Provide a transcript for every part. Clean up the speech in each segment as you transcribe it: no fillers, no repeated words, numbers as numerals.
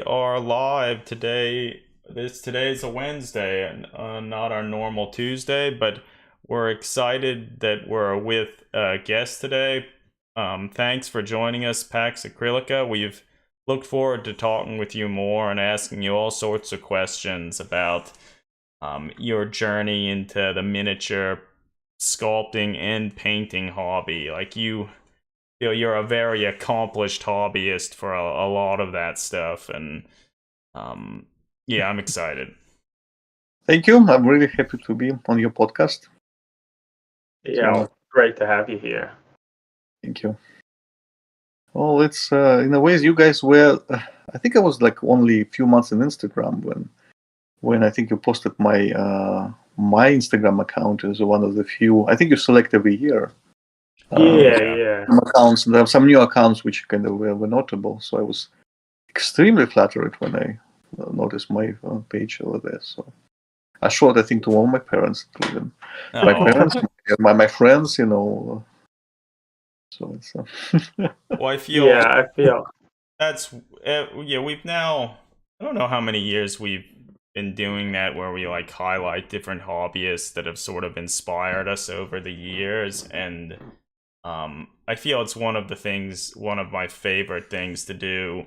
Are live today. Today's a Wednesday, and not our normal Tuesday, but we're excited that we're with a guest today. Thanks for joining us, Pax Acrylica. We've looked forward to talking with you more and asking you all sorts of questions about your journey into the miniature sculpting and painting hobby. You're a very accomplished hobbyist for a lot of that stuff, and um, yeah, I'm excited. Thank you. I'm really happy to be on your podcast. Yeah, So, great to have you here. thank you. Well, it's in a ways you guys were. I think I was like only a few months on Instagram when I think you posted my Instagram account as one of the few. I think you select every year. Yeah. Some accounts. There are some new accounts which kind of were notable. So I was extremely flattered when I noticed my page over there. So I showed, I think, to all my parents, including my parents, my friends. So it's. Well, I feel Yeah, I feel. that's yeah. We've now I don't know how many years we've been doing that, where we like highlight different hobbyists that have sort of inspired us over the years, and I feel it's one of my favorite things to do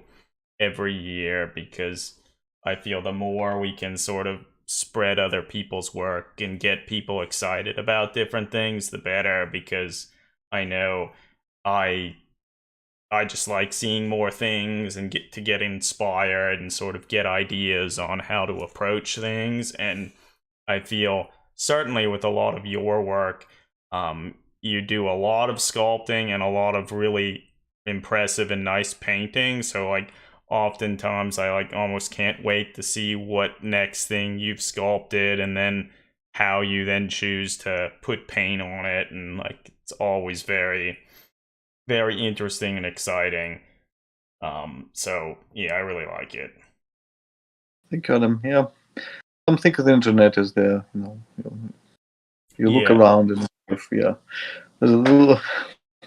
every year, because I feel the more we can sort of spread other people's work and get people excited about different things, the better, because I know I I just like seeing more things and get inspired and sort of get ideas on how to approach things. And I feel certainly with a lot of your work, you do a lot of sculpting and a lot of really impressive and nice painting. So like oftentimes I like almost can't wait to see what next thing you've sculpted, and then how you then choose to put paint on it. And like it's always very interesting and exciting. So yeah, I really like it. Thank you, Adam. Yeah, some think of the internet is there. You look Yeah. around and yeah, there's a little,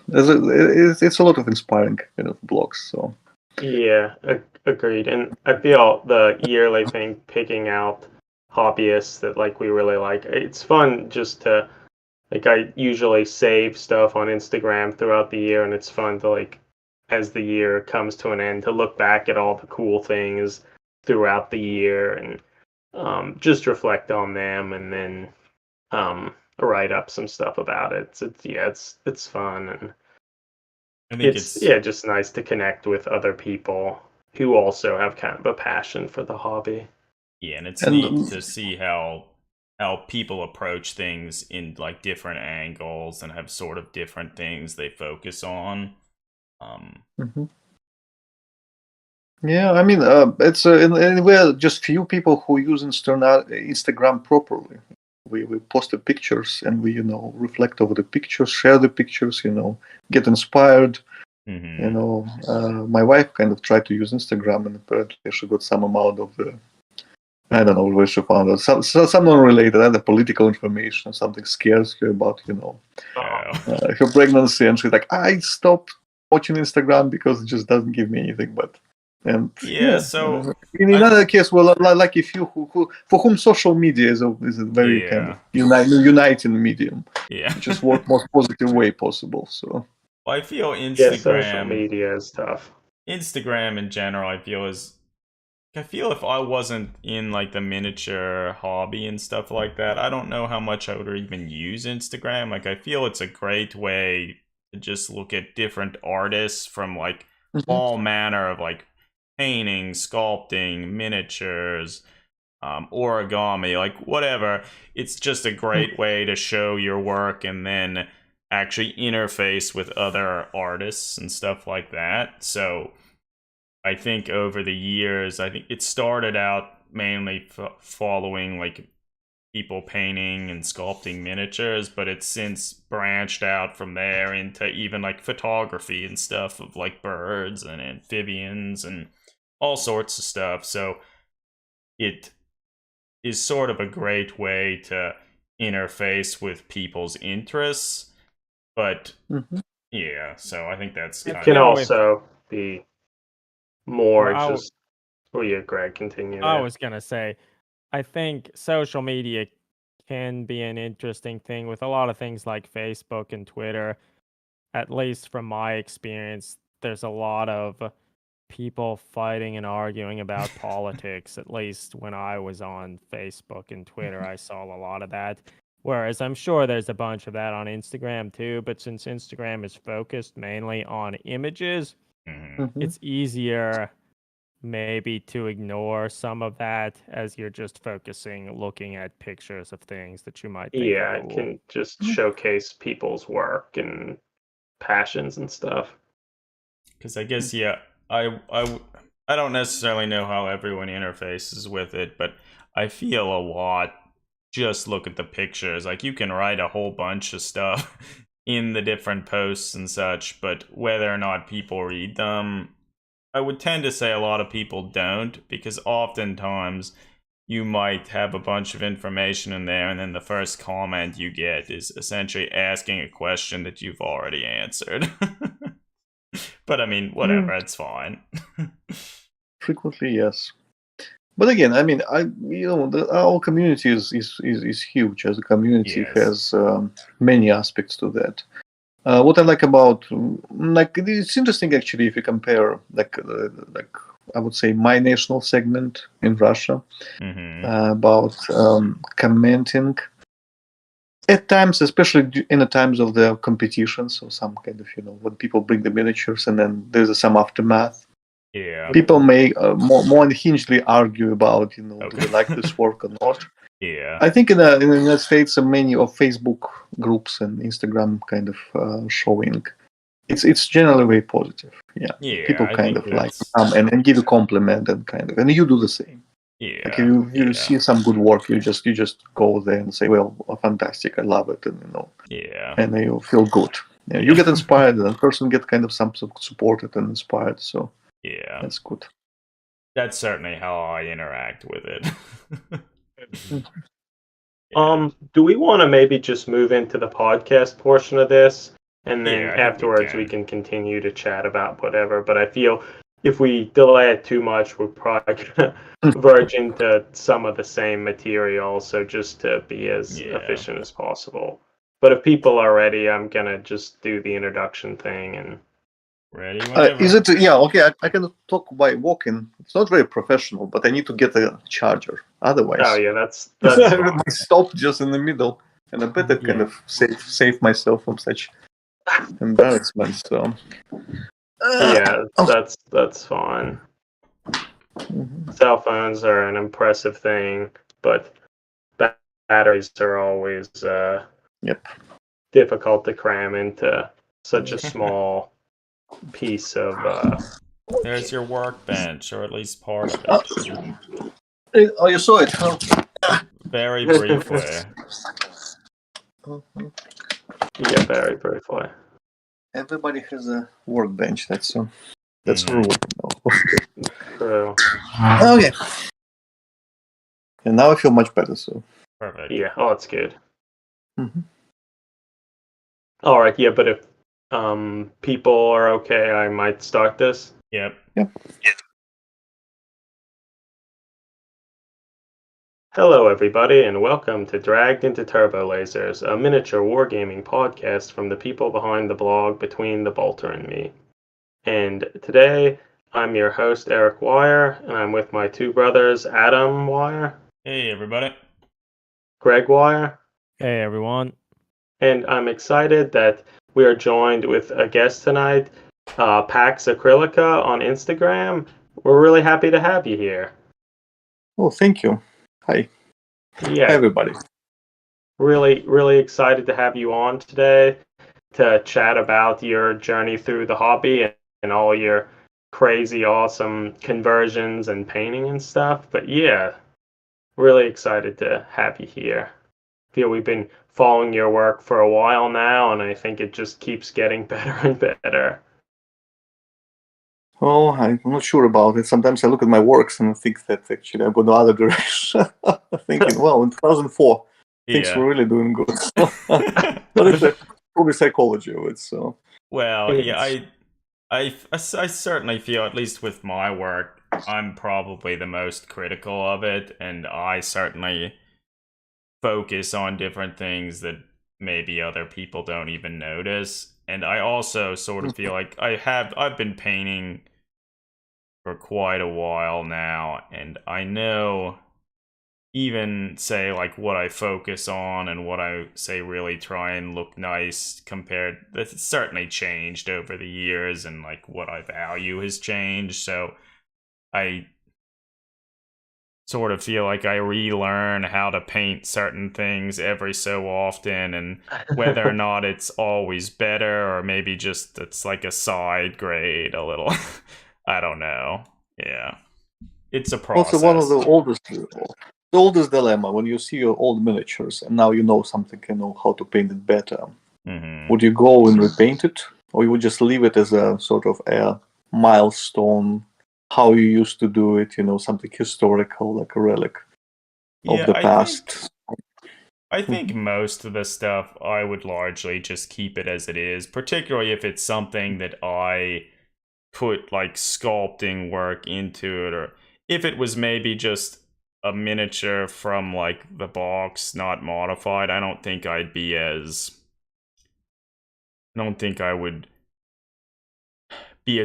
it's a lot of inspiring kind of blogs. So Yeah, agreed. And I feel the yearly thing, picking out hobbyists that like we really like. It's fun just to like. I usually save stuff on Instagram throughout the year, and it's fun to like, as the year comes to an end, to look back at all the cool things throughout the year and just reflect on them, and then write up some stuff about it. It's fun, and I think it's just nice to connect with other people who also have kind of a passion for the hobby. yeah, and it's neat to see how people approach things in like different angles and have sort of different things they focus on. mm-hmm. Yeah, I mean, it's and we're just few people who use Instagram properly. We post the pictures and we reflect over the pictures, share the pictures, get inspired. My wife kind of tried to use Instagram, and apparently she got some amount of I don't know where she found it. Some unrelated, either political information, something scares her about, her pregnancy, and she's like, I stopped watching Instagram because it just doesn't give me anything. So in another case, well, like if you for whom social media is a very kind of uniting medium, just work most positive way possible. So I feel Instagram, social media is tough. Instagram in general, I feel if I wasn't in like the miniature hobby and stuff like that, I don't know how much I would even use Instagram. Like I feel it's a great way to just look at different artists from like all manner of like painting, sculpting, miniatures, origami, like whatever. It's just a great way to show your work and then actually interface with other artists and stuff like that. So I think over the years, I think it started out mainly following like people painting and sculpting miniatures, but it's since branched out from there into even like photography and stuff of like birds and amphibians and all sorts of stuff. So it is sort of a great way to interface with people's interests. But yeah, so I think that's it can also be more just Oh yeah, Greg, continue I there. was gonna say, I think social media can be an interesting thing with a lot of things like Facebook and Twitter. At least from my experience, there's a lot of people fighting and arguing about politics. At least when I was on Facebook and Twitter, I saw a lot of that. Whereas I'm sure there's a bunch of that on Instagram too, but since Instagram is focused mainly on images, Mhm. it's easier maybe to ignore some of that as you're just focusing looking at pictures of things that you might think are Yeah, it cool. can just showcase people's work and passions and stuff. Because I guess, yeah, I don't necessarily know how everyone interfaces with it, but I feel a lot. Just look at the pictures. Like, you can write a whole bunch of stuff in the different posts and such, but whether or not people read them, I would tend to say a lot of people don't, because oftentimes you might have a bunch of information in there, and then the first comment you get is essentially asking a question that you've already answered. But I mean, whatever, it's fine. Frequently, yes. But again, I mean, our community is huge. As a community, Yes. has many aspects to that. What I like about, like, it's interesting actually if you compare, like I would say, my national segment in Russia about commenting. At times, especially in the times of the competitions, or some kind of, when people bring the miniatures and then there's some aftermath. Yeah. People may more unhingedly argue about, do Okay. they like this work or not. Yeah. I think in the United States, many of Facebook groups and Instagram kind of showing, it's generally very positive. Yeah, Yeah, people I kind think of like that's- come and give a compliment and you do the same. Yeah. Like you yeah. see some good work, you just go there and say, well, fantastic, I love it, and Yeah. and you feel good. Yeah, you get inspired, and the person get kind of some supported and inspired. So Yeah. that's good. That's certainly how I interact with it. Do we want to maybe just move into the podcast portion of this, and then Yeah, I think we afterwards we can. can continue to chat about whatever? But I feel if we delay it too much, we're probably gonna verge into some of the same material. So just to be as Yeah. efficient as possible. But if people are ready, I'm gonna just do the introduction thing and. Ready whenever. Is it? Yeah, okay. I can talk by walking. It's not very professional, but I need to get a charger. Otherwise, Oh yeah, that's I fine. stop just in the middle, and I better kind Yeah. of save myself from such embarrassment. So Yeah, that's fine. Mhm. Cell phones are an impressive thing, but batteries are always Yep. difficult to cram into such a small piece of. There's your workbench, or at least part of it. Oh, you saw it, huh? Very briefly. Yeah, very briefly. Everybody has a workbench. That's a rule. True. Okay. And now I feel much better. So. Perfect. Yeah. Oh, it's good. Mm-hmm. All right. Yeah, but if people are okay, I might start this. Yep. Hello, everybody, and welcome to Dragged into Turbolasers, a miniature wargaming podcast from the people behind the blog Between the Bolter and Me. And today, I'm your host, Eric Wire, and I'm with my two brothers, Adam Wire. Hey, everybody. Greg Wire. Hey everyone. And I'm excited that we are joined with a guest tonight, Pax Acrylica on Instagram. We're really happy to have you here. Oh, thank you. Hi. Yeah. Hi, everybody. Really, really excited to have you on today to chat about your journey through the hobby and all your crazy, awesome conversions and painting and stuff. But yeah, really excited to have you here. I feel we've been following your work for a while now, and I think it just keeps getting better and better. Oh, I'm not sure about it. Sometimes I look at my works and I think that actually I've gone the other direction. Thinking, well, in 2004, things were really doing good. But it's probably psychology of it. So. Well, yeah, I certainly feel, at least with my work, I'm probably the most critical of it, and I certainly focus on different things that maybe other people don't even notice. And I also sort of feel like I've been painting for quite a while now, and I know even say like what I focus on and what I say really try and look nice compared, that's certainly changed over the years, and like what I value has changed. So I sort of feel like I relearn how to paint certain things every so often, and whether or not it's always better or maybe just it's like a side grade a little. I don't know. Yeah. It's a Also, one of process. the oldest dilemma when you see your old miniatures and now you know something, you know how to paint it better. Mm-hmm. Would you go and repaint it, or you would just leave it as a sort of a milestone, how you used to do it, you know, something historical, like a relic of the past? I think most of the stuff I would largely just keep it as it is, particularly if it's something that I put like sculpting work into it, or if it was maybe just a miniature from like the box, not modified. I don't think I would be as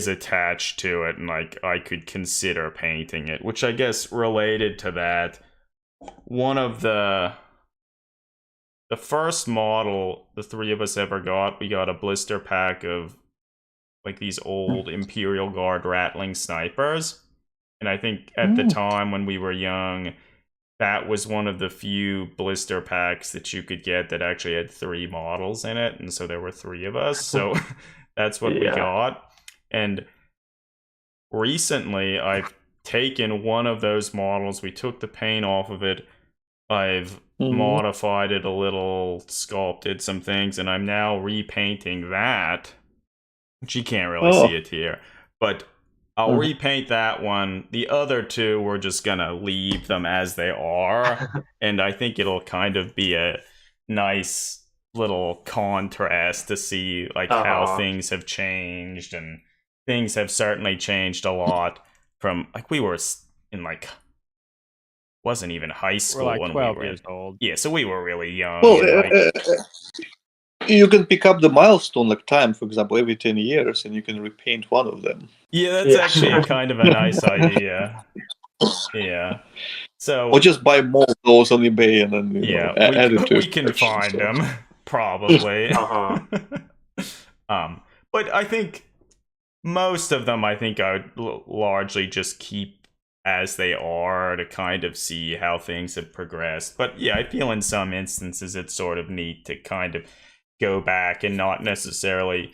attached to it, and like I could consider painting it, which I guess related to that, one of the first model the three of us ever got, we got a blister pack of like these old Imperial Guard Rattling snipers. And I think at the time when we were young, that was one of the few blister packs that you could get that actually had 3 models in it. And so there were 3 of us. So that's what we got. And recently, I've taken one of those models. We took the paint off of it. I've modified it a little, sculpted some things, and I'm now repainting that. Which you can't really see it here. But I'll repaint that one. The other 2, we're just gonna leave them as they are. And I think it'll kind of be a nice little contrast to see like how things have changed. And things have certainly changed a lot from like we were in like wasn't even high school We're like when 12 we were years old. Yeah, so we were really young. Well, and, you can pick up the milestone like time, for example, every 10 years, and you can repaint one of them. Yeah, that's actually a kind of a nice idea. Yeah. So, or just buy more of those on eBay and then add it to we can find them probably. But I think most of them, I think I would largely just keep as they are to kind of see how things have progressed. But yeah, I feel in some instances it's sort of neat to kind of go back and not necessarily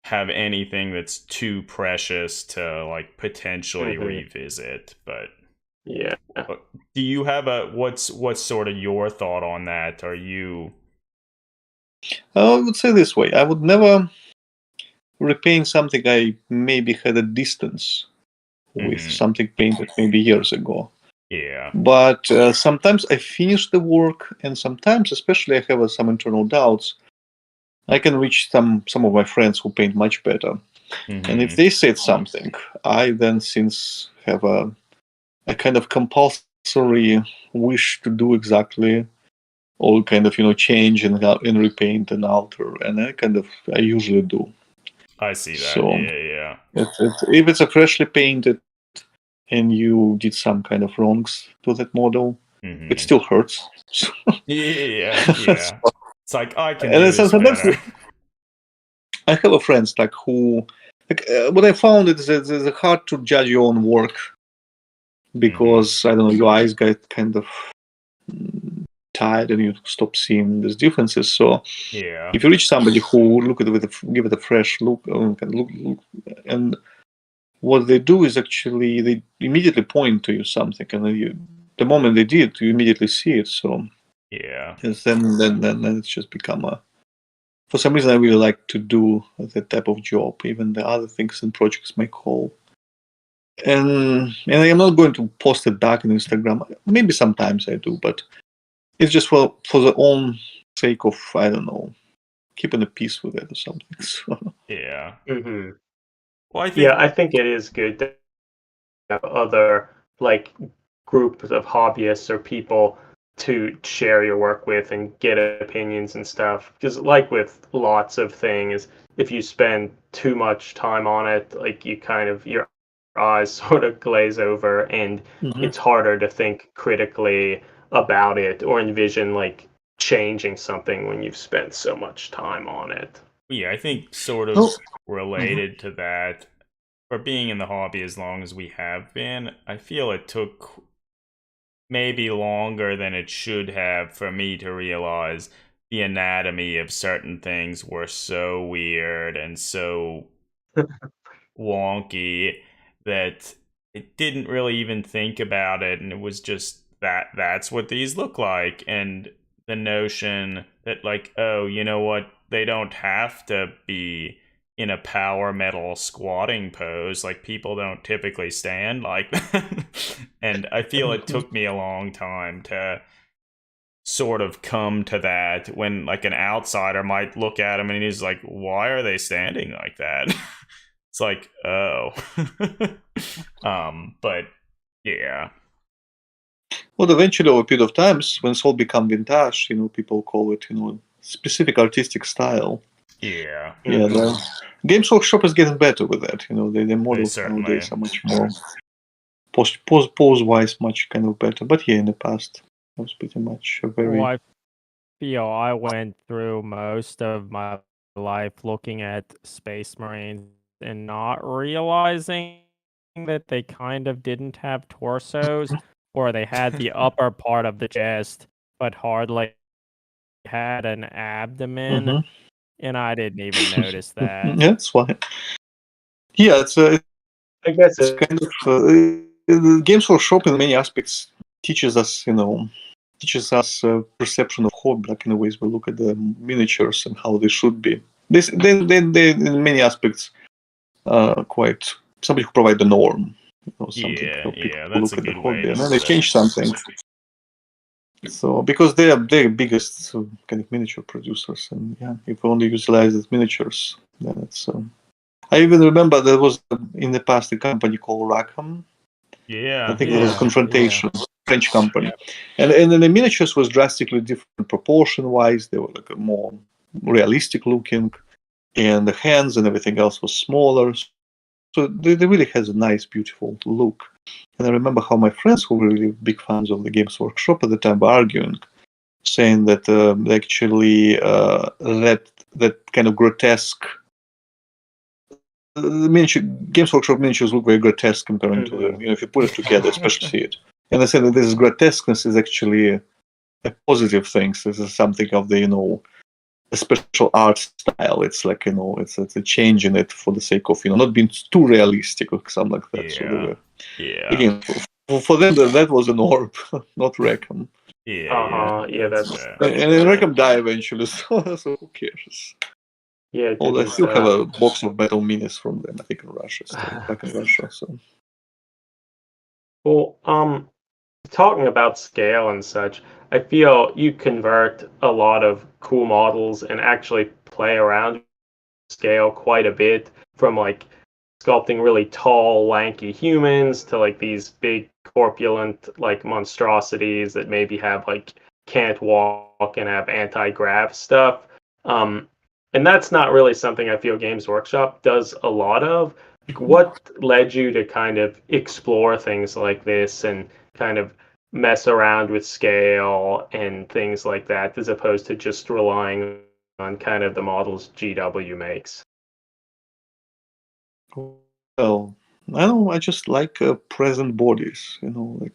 have anything that's too precious to like potentially revisit. But yeah, do you have what's sort of your thought on that? Are you? I would say this way: I would never repaint something I maybe had a distance with something painted maybe years ago. Yeah. But sometimes I finish the work, and sometimes, especially, I have some internal doubts. I can reach some of my friends who paint much better, and if they said something, I then since have a kind of compulsory wish to do exactly all kind of change and repaint and alter, and I usually do. I see that. So yeah. If it's a freshly painted and you did some kind of wrongs to that model, it still hurts. yeah. It's like I can do this better. I have a friends who what I found is that it's hard to judge your own work because I don't know, your eyes get kind of tired and you stop seeing these differences. So if you reach somebody who look at it give it a fresh look, and what they do is actually they immediately point to you something, and the moment they did, you immediately see it. So then it's just become a. For some reason, I really like to do that type of job, even the other things and projects may call. And I'm not going to post it back on Instagram. Maybe sometimes I do, but it's just for the own sake of, I don't know, keeping the peace with it or something. So. Yeah. Well, I think I think it is good have other like groups of hobbyists or people to share your work with and get opinions and stuff. Because like with lots of things, if you spend too much time on it, like you kind of your eyes sort of glaze over, and it's harder to think critically about it or envision like changing something when you've spent so much time on it. Yeah, I think sort of Oh. related to that, for being in the hobby as long as we have been, I feel it took maybe longer than it should have for me to realize the anatomy of certain things were so weird and so wonky that it didn't really even think about it, and it was just that's what these look like. And the notion that, like, oh, you know what, they don't have to be in a power metal squatting pose, like people don't typically stand like that. And I feel it took me a long time to sort of come to that, when like an outsider might look at him and he's like, why are they standing like that? It's like, oh. But yeah. Well, eventually, over a period of time, when it's all become vintage, people call it, specific artistic style. Yeah. Yeah, the Games Workshop is getting better with that. The models certainly nowadays are much more pose-wise, much kind of better. But yeah, in the past, it was pretty much a very. Well, I feel I went through most of my life looking at Space Marines and not realizing that they kind of didn't have torsos, or they had the upper part of the chest, but hardly had an abdomen, and I didn't even notice that. Yeah, that's why. Yeah, I guess it's kind of Games Workshop in many aspects teaches us, perception of hobby, like in the ways we look at the miniatures and how they should be. They in many aspects quite somebody who provide the norm. Something Yeah, people that's look a at the good way hobby and to then they say change it. something. So because they are the biggest kind of miniature producers, and yeah, if we only utilize the miniatures, then it's. I even remember there was in the past a company called Rackham. Yeah. I think it was Confrontation, French company, and the miniatures was drastically different proportion-wise. They were like a more realistic looking, and the hands and everything else was smaller. So they really has a nice, beautiful look. And I remember how my friends, who were really big fans of the Games Workshop at the time, were arguing, saying that actually that kind of grotesque. The Games Workshop miniatures look very grotesque compared to the, if you put it together, especially see it. And I said that this grotesqueness is actually a positive thing. So this is something of the, a special art style. It's like, it's a change in it for the sake of, not being too realistic or something like that. So again, for them, that was a norm, not Rackham. Yeah, that's and Rackham died eventually, so who cares? Yeah, although I still have a box of metal minis from them, I think in Russia, still back in Russia. So, well, talking about scale and such, I feel you convert a lot of cool models and actually play around with scale quite a bit, from like sculpting really tall, lanky humans to like these big, corpulent, like monstrosities that maybe have like can't walk and have anti-grav stuff. And that's not really something I feel Games Workshop does a lot of. Like, what led you to kind of explore things like this and kind of mess around with scale and things like that, as opposed to just relying on kind of the models GW makes? well, I just like present bodies, like,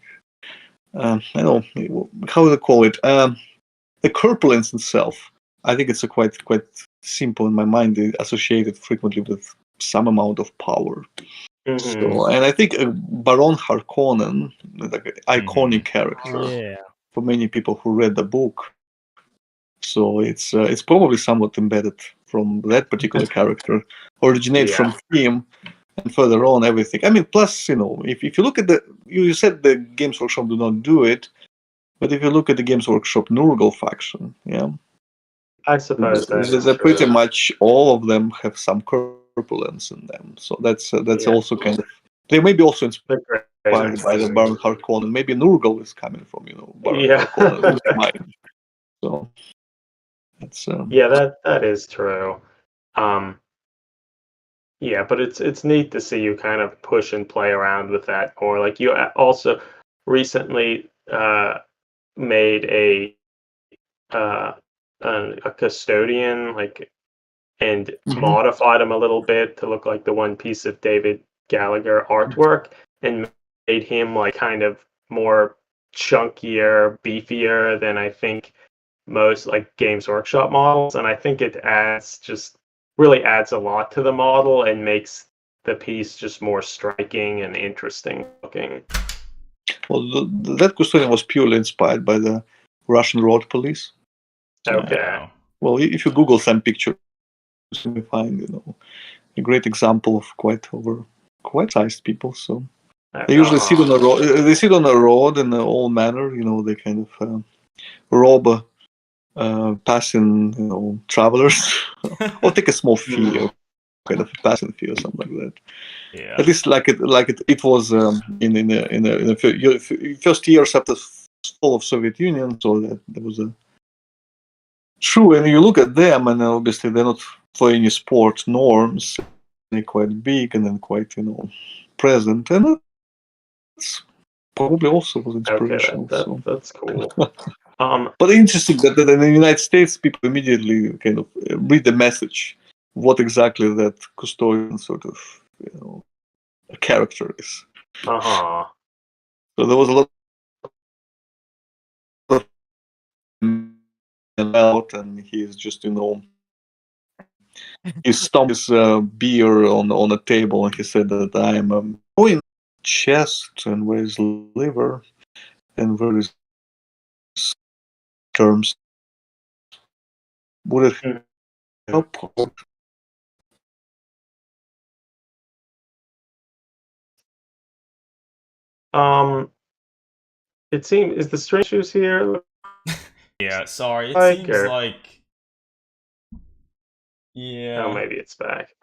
I don't know, how do they call it? The corpulence itself, I think it's a quite simple in my mind, associated frequently with some amount of power. So, and I think Baron Harkonnen, like an iconic character for many people who read the book. So it's probably somewhat embedded from that particular character, originate from him, and further on everything. I mean, plus, if you look at you said the Games Workshop do not do it, but if you look at the Games Workshop Nurgle faction, I suppose they're pretty much all of them have some corpulence in them. So that's also kind of They may be also inspired The great by the Baron Harkonnen. Maybe Nurgle is coming from Baron Yeah. Harkonnen. So it's Yeah, that is true. Yeah, but it's neat to see you kind of push and play around with that more. Like you also recently made uh, a custodian, like, and modified him a little bit to look like the one piece of David Gallagher artwork, and made him like kind of more chunkier, beefier than I think most like Games Workshop models. And I think it really adds a lot to the model and makes the piece just more striking and interesting looking. Well, that custodian was purely inspired by the Russian road police. Okay. Well, if you Google some pictures, you may find a great example of quite sized people. So they usually sit on the road. They sit on the road in all manner. They kind of rob passing travelers, or take a small fee, or kind of a passing fee or something like that. Yeah. At least like it was in the first years after the fall of Soviet Union. So that there was a true, and you look at them, and obviously they're not for any sport norms. They're quite big and then quite present, and that's probably also was inspirational. Okay, that's cool. But interesting that in the United States, people immediately kind of read the message, what exactly that custodian sort of character is. Uh-huh. So there was a lot of out, and he's just he stomped his beer on a table, and he said that I am going chest, and where is liver, and where is terms. Would it help? It seems, is the strangers here? Yeah, sorry. It Like, seems or- like. Yeah. Oh, maybe it's back.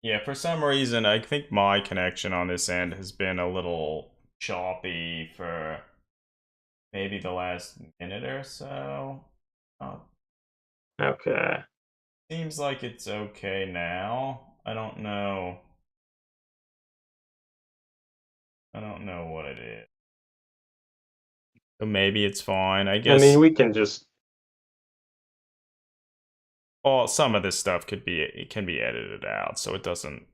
Yeah, for some reason, I think my connection on this end has been a little choppy for maybe the last minute or so. Okay. Seems like it's okay now. I don't know. I don't know what it is. But maybe it's fine. I guess. I mean, we can just. Well, some of this stuff can be edited out, so it doesn't.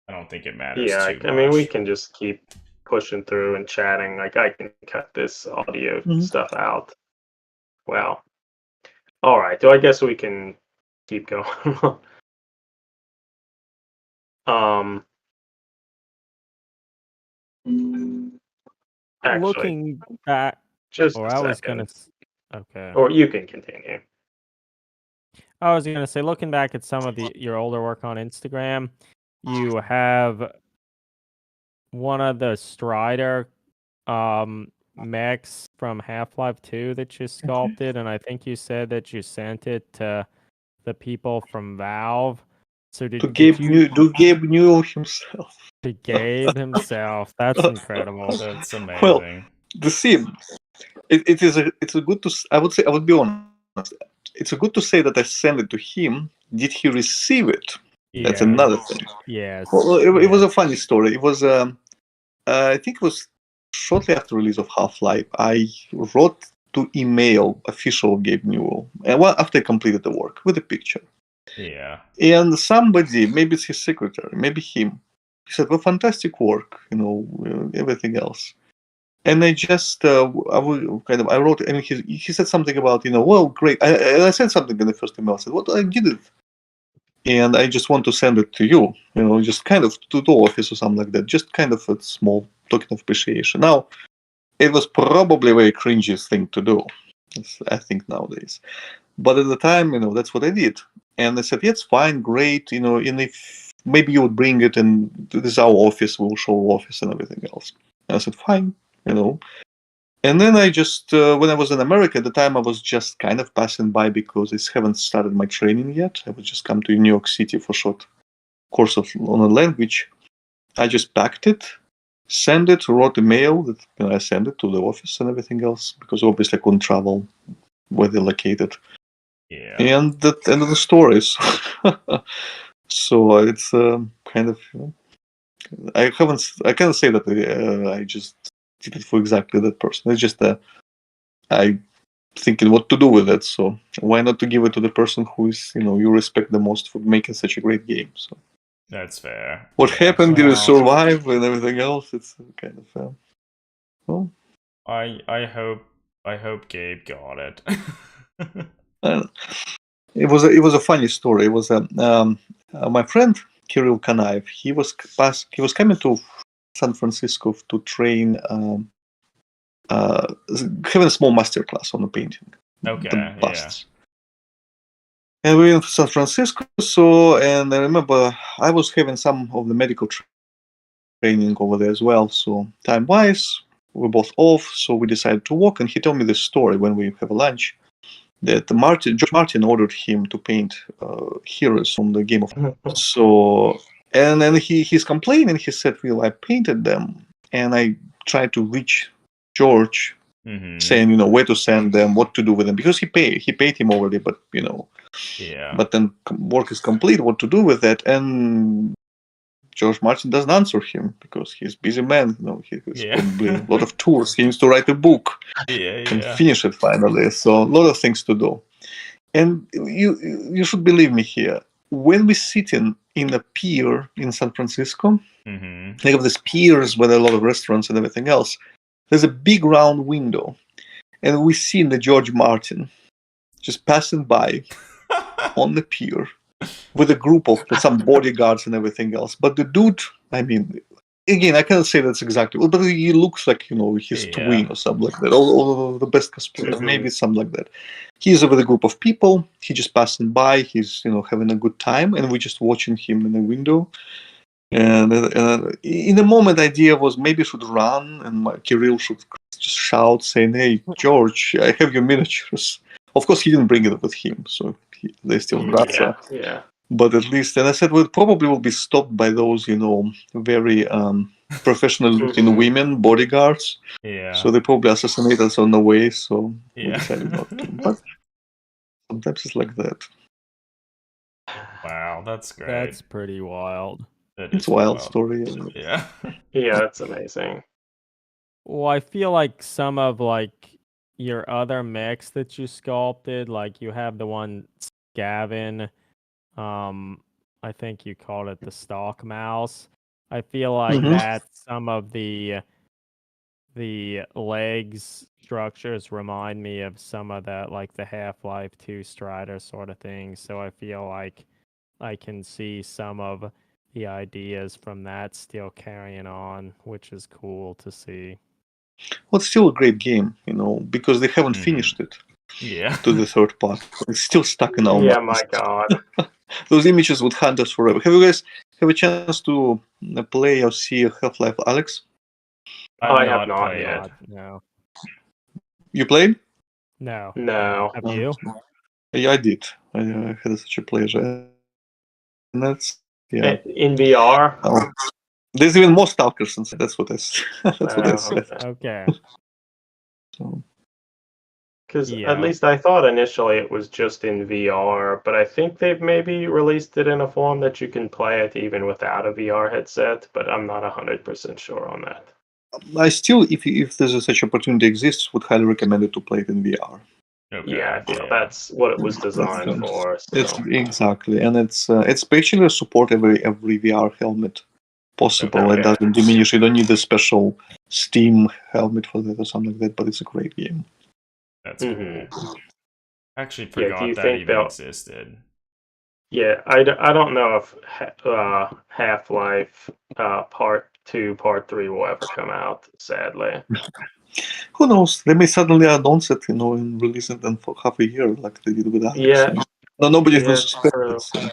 I don't think it matters Yeah, too much. I mean, we can just keep pushing through and chatting. Like, I can cut this audio stuff out. Well, all right. So I guess we can keep going. Actually, Looking back, just or a I was gonna. second. Okay. Or you can continue. I was gonna say, looking back at some of your older work on Instagram, you have one of the Strider mechs from Half-Life 2 that you sculpted, and I think you said that you sent it to the people from Valve. So did Gabe you Newell himself. to Gabe himself? That's incredible. That's amazing. Well, the same. It's a good to. I would be honest. It's a good to say that I sent it to him. Did he receive it? That's another thing. Yes. Well, it was a funny story. It was I think it was shortly after release of Half-Life. I wrote to email official Gabe Newell, and after I completed the work with a picture. Yeah. And somebody, maybe it's his secretary, maybe him, he said, "Well, fantastic work, everything else." And I just, I wrote, and he said something about, well, great. I said something in the first email. I said, "What, I did it, and I just want to send it to you, just kind of to the office or something like that, just kind of a small token of appreciation." Now, it was probably a very cringy thing to do, I think nowadays, but at the time, that's what I did, and I said, "Yeah, it's fine, great, and if maybe you would bring it, and this is our office, we'll show office and everything else." And I said, "Fine." And then I just, when I was in America at the time, I was just kind of passing by because I haven't started my training yet. I would just come to New York City for short course on a language. I just packed it, sent it, wrote a mail that I sent it to the office and everything else, because obviously I couldn't travel where they're located. Yeah. And that end of the story. So it's kind of, I can't say that I just did it for exactly that person. It's just I thinking what to do with it. So why not to give it to the person who is, you respect the most for making such a great game. So That's fair. what Yeah. happened? Did Wow. it survive and everything else? It's kind of well. I hope Gabe got it. It was a funny story. It was my friend Kirill Kanaev. He was coming to San Francisco to train, having a small master class on the painting. Okay, The busts. And we were in San Francisco. And I remember I was having some of the medical training over there as well. So time-wise, we're both off. So we decided to walk. And he told me this story when we have a lunch, that George Martin ordered him to paint heroes from the Game of Thrones. So, and then he's complaining. He said, "Well, I painted them, and I tried to reach George, saying, where to send them, what to do with them, because he paid him already, but yeah. But then work is complete. What to do with that?" And George Martin doesn't answer him because he's a busy man. He has probably a lot of tours. He needs to write a book and finish it finally. So a lot of things to do. And you should believe me here. When we're sitting in a pier in San Francisco, they have these piers where there are a lot of restaurants and everything else. There's a big round window, and we see the George Martin just passing by on the pier with a group of some bodyguards and everything else. But the dude, I mean, again, I can't say that's exactly, but he looks like, his twin or something like that. All the best cosplayer, maybe something like that. He's with a group of people. He just passing by. He's, having a good time, and we're just watching him in the window. And in the moment, the idea was maybe I should run, and Kirill should just shout, saying, "Hey, George, I have your miniatures." Of course, he didn't bring it with him, so they still Grazia. Yeah. But at least, and I said, well, probably will be stopped by those, very professional-looking women, bodyguards. Yeah. So they probably assassinate us on the way. So we decided not to. But sometimes it's like that. Wow, that's great. That's pretty wild. It's a wild story. Yeah. Yeah, that's amazing. Well, I feel like some of your other mechs that you sculpted, like you have the one Gavin, I think you called it the Stalk Mouse. I feel like that some of the legs structures remind me of some of that, like the Half-Life 2 Strider sort of thing. So I feel like I can see some of the ideas from that still carrying on, which is cool to see. Well, it's still a great game, because they haven't finished it. Yeah. To the third part. It's still stuck in our Yeah, minds. my God. Those images would haunt us forever. Have you guys have a chance to play or see Half-Life Alex? I have not yet. No. You played? No. No. Have you? Yeah, I did. I had such a pleasure. And that's, yeah. In VR? Oh. There's even more stalkers inside. That's what I said. Okay. Because at least I thought initially it was just in VR, but I think they've maybe released it in a form that you can play it even without a VR headset, but I'm not 100% sure on that. I still, if there's such opportunity exists, would highly recommend it to play it in VR. Okay. Yeah, I feel that's what it was designed for. So. It's exactly, and it's basically support every VR helmet possible. Okay. It doesn't diminish. You don't need a special Steam helmet for that or something like that. But it's a great game. That's cool. I actually forgot that even existed. Yeah, I don't know if Half-Life Part 2, Part 3 will ever come out, sadly. Who knows? They may suddenly announce it, and release it then for half a year, like they did with Alex. Yeah. No, nobody will suspect it. So.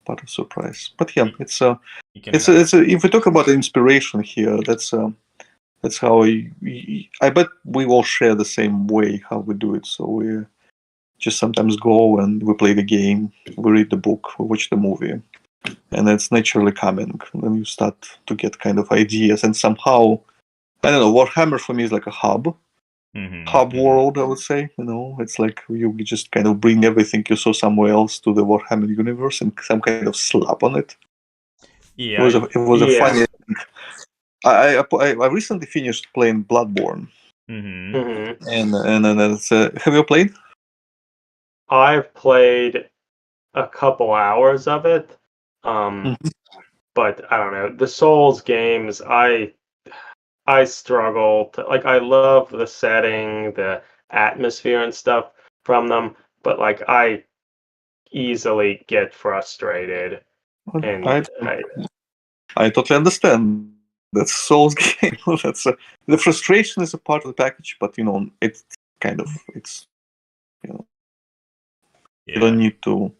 Part of surprise, but yeah, it's if we talk about the inspiration here, that's how I bet we all share the same way how we do it. So just sometimes go and we play the game, we read the book, we watch the movie, and it's naturally coming. And then you start to get kind of ideas, and somehow, I don't know, Warhammer for me is like a hub world, I would say. It's like you just kind of bring everything you saw somewhere else to the Warhammer universe and some kind of slap on it. Yeah, It was a funny. I recently finished playing Bloodborne, Mm-hmm. and it's, have you played? I've played a couple hours of it, but I don't know. The Souls games, I struggle to like. I love the setting, the atmosphere, and stuff from them, but like I easily get frustrated, and I totally understand. That's Souls game. The frustration is a part of the package, but it's kind of you don't need to.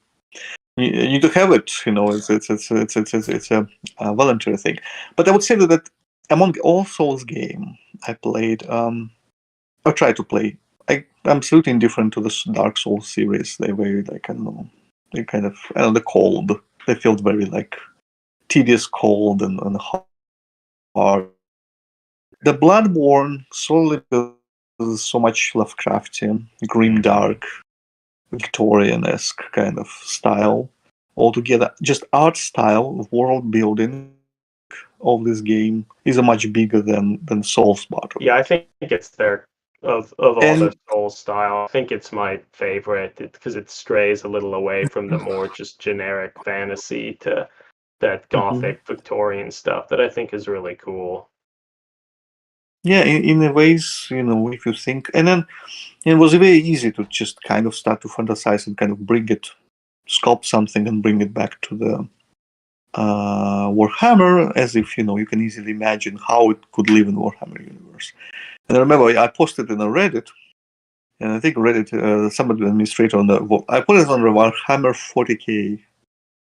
You need to have it. It's a voluntary thing. But I would say that among all Souls game I played, I tried to play. I'm absolutely indifferent to the Dark Souls series. They were like, I don't know, they kind of, I don't know, the cold. They felt very like tedious, cold, and hard. The Bloodborne solely is so much Lovecraftian, grim, dark, Victorian-esque kind of style altogether. Just art style, world building of this game is a much bigger than Souls part of yeah, I it. think it's their of all the Souls style. I think it's my favorite because it strays a little away from the more just generic fantasy to that gothic Victorian stuff that I think is really cool. Yeah, in a ways, if you think, and then it was very easy to just kind of start to fantasize and kind of sculpt something and bring it back to the Warhammer, as if you can easily imagine how it could live in Warhammer universe. And I remember I posted in a Reddit, and I think Reddit, some administrator I put it on the Warhammer 40k,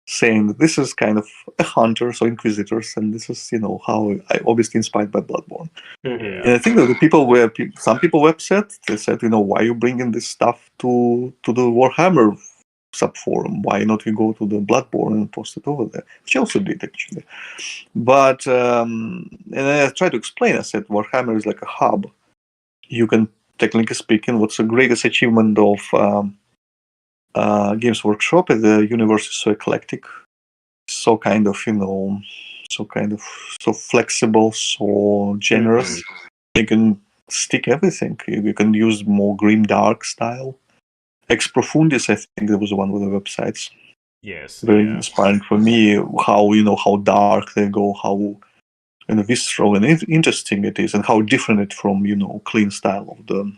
saying that this is kind of a hunter, so Inquisitors, and this is how I obviously inspired by Bloodborne. Mm-hmm. And I think that some people were upset. They said, why are you bringing this stuff to the Warhammer subforum? Why not you go to the Bloodborne and post it over there? Which I also did, actually. But, and I tried to explain, I said, Warhammer is like a hub. You can, technically speaking, what's the greatest achievement of Games Workshop is the universe is so eclectic, so kind of, so flexible, so generous. You can stick everything. You can use more grim dark style. Ex Profundis, I think there was one of the websites. Yes. Very inspiring for me. How dark they go, how visceral and interesting it is, and how different it from clean style of the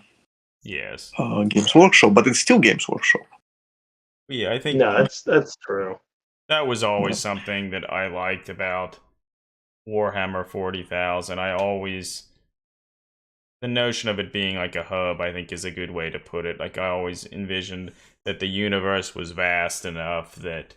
Games Workshop. But it's still Games Workshop. Yeah, I think no, that's true. That was always something that I liked about Warhammer 40,000. The notion of it being like a hub, I think, is a good way to put it. Like, I always envisioned that the universe was vast enough that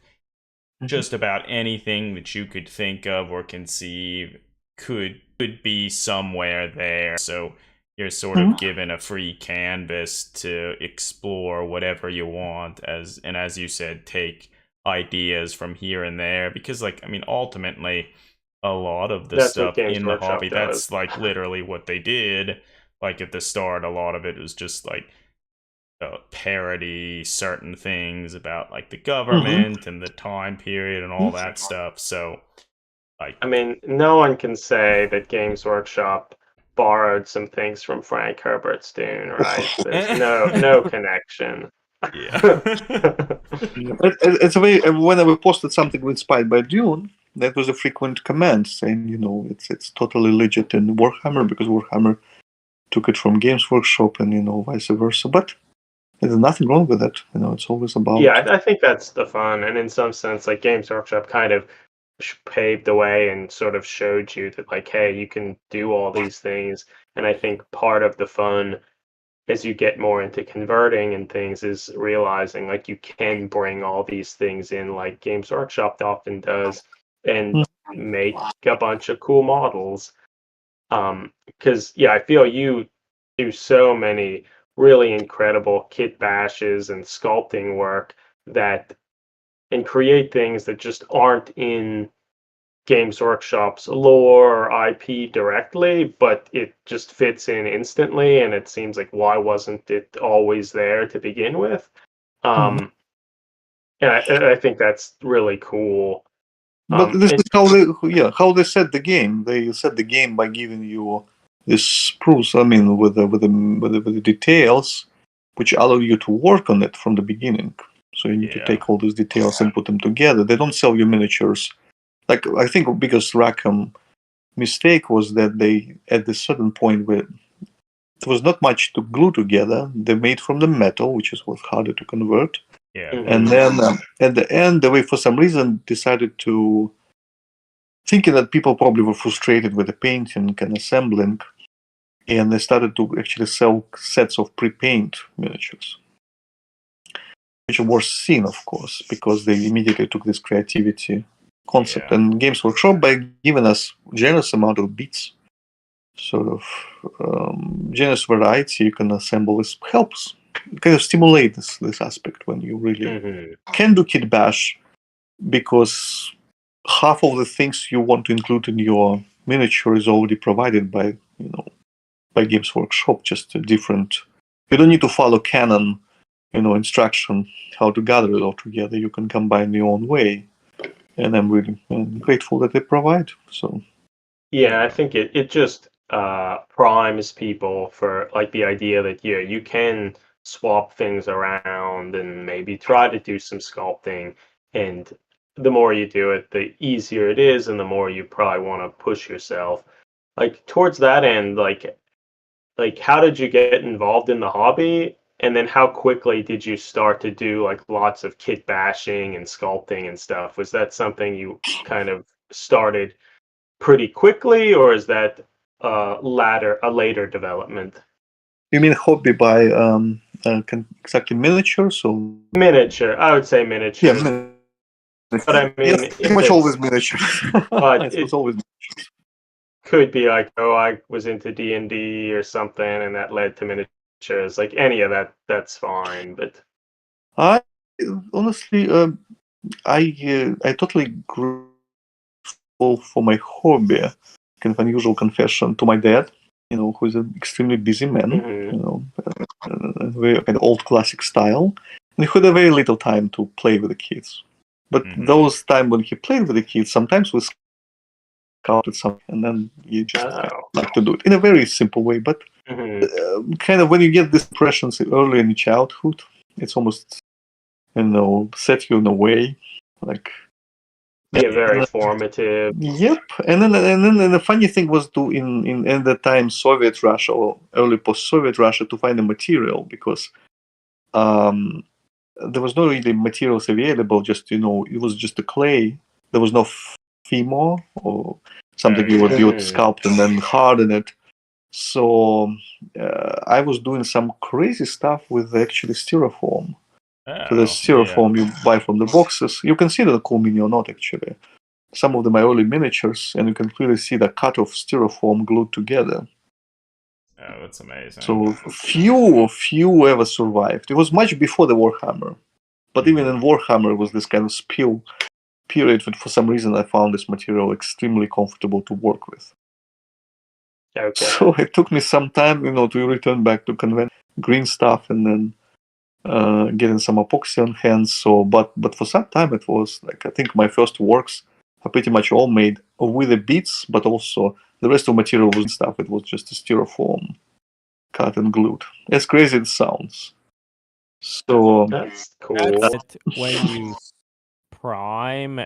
just about anything that you could think of or conceive could be somewhere there. So you're sort of given a free canvas to explore whatever you want, as you said, take ideas from here and there, because ultimately a lot of the stuff in the hobby, that's like literally what they did. Like at the start, a lot of it was just like parody certain things about like the government and the time period and all that stuff. So no one can say that Games Workshop borrowed some things from Frank Herbert's Dune, right? There's no connection. Yeah. It's a way. Whenever we posted something inspired by Dune, that was a frequent comment saying, it's totally legit in Warhammer because Warhammer took it from Games Workshop and vice versa. But there's nothing wrong with it. It's always about. Yeah, I think that's the fun, and in some sense, like Games Workshop kind of paved the way and sort of showed you that, like, hey, you can do all these things. And I think part of the fun as you get more into converting and things is realizing like you can bring all these things in like Games Workshop often does and make a bunch of cool models. Because I feel you do so many really incredible kit bashes and sculpting work and create things that just aren't in Games Workshop's lore or IP directly, but it just fits in instantly, and it seems like why wasn't it always there to begin with? And I think that's really cool. But this And is how they set the game. They set the game by giving you this proofs. I mean, with the details, which allow you to work on it from the beginning. So you need to take all these details and put them together. They don't sell you miniatures. Like, I think the biggest Rackham mistake was that they, at a certain point where there was not much to glue together, they made from the metal, which was harder to convert. Yeah. And then at the end, they, for some reason, decided to, thinking that people probably were frustrated with the painting and assembling, and they started to actually sell sets of pre-paint miniatures, which was seen, of course, because they immediately took this creativity concept. And Games Workshop, by giving us generous amount of bits, sort of generous variety you can assemble, this helps kind of stimulate this aspect when you really can do kit bash, because half of the things you want to include in your miniature is already provided by Games Workshop, just a different. You don't need to follow canon instruction how to gather it all together. You can combine your own way, and I'm really grateful that they provide. So yeah, I think it just primes people for like the idea that you can swap things around and maybe try to do some sculpting, and the more you do it, the easier it is, and the more you probably want to push yourself. Like towards that end, like how did you get involved in the hobby? And then how quickly did you start to do like lots of kit bashing and sculpting and stuff? Was that something you kind of started pretty quickly, or is that a later development? you mean hobby by exactly miniatures or Miniature, I would say miniatures. But I mean, yes, pretty much always miniatures. but It was always. could be like, oh, I was into D&D or something, and that led to miniatures. Like any of that, that's fine. But I honestly, I totally grateful for my hobby. Kind of unusual confession to my dad, who is an extremely busy man, very kind of old classic style, and he had a very little time to play with the kids. But those times when he played with the kids, sometimes we sculpted something, and then you just like to do it in a very simple way. But kind of when you get these impressions early in childhood, it's almost set you in a way like. Yeah, very formative. Yep, and then the funny thing was to in at the time Soviet Russia or early post-Soviet Russia to find the material, because there was no really materials available. Just it was just a clay. There was no FEMO or something you would sculpt and then harden it. So I was doing some crazy stuff with actually styrofoam. So the styrofoam you buy from the boxes, you can see the cool mini or not actually. Some of them are early miniatures, and you can clearly see the cut of styrofoam glued together. Oh, that's amazing. So few ever survived. It was much before the Warhammer, but even in Warhammer was this kind of spill period. But for some reason, I found this material extremely comfortable to work with. Okay. So it took me some time, to return back to conventional green stuff, and then getting some epoxy on hands. So, but for some time, it was like I think my first works are pretty much all made with the beads, but also the rest of the material was stuff. It was just a styrofoam cut and glued. As crazy as it sounds. So That's cool. That's when you prime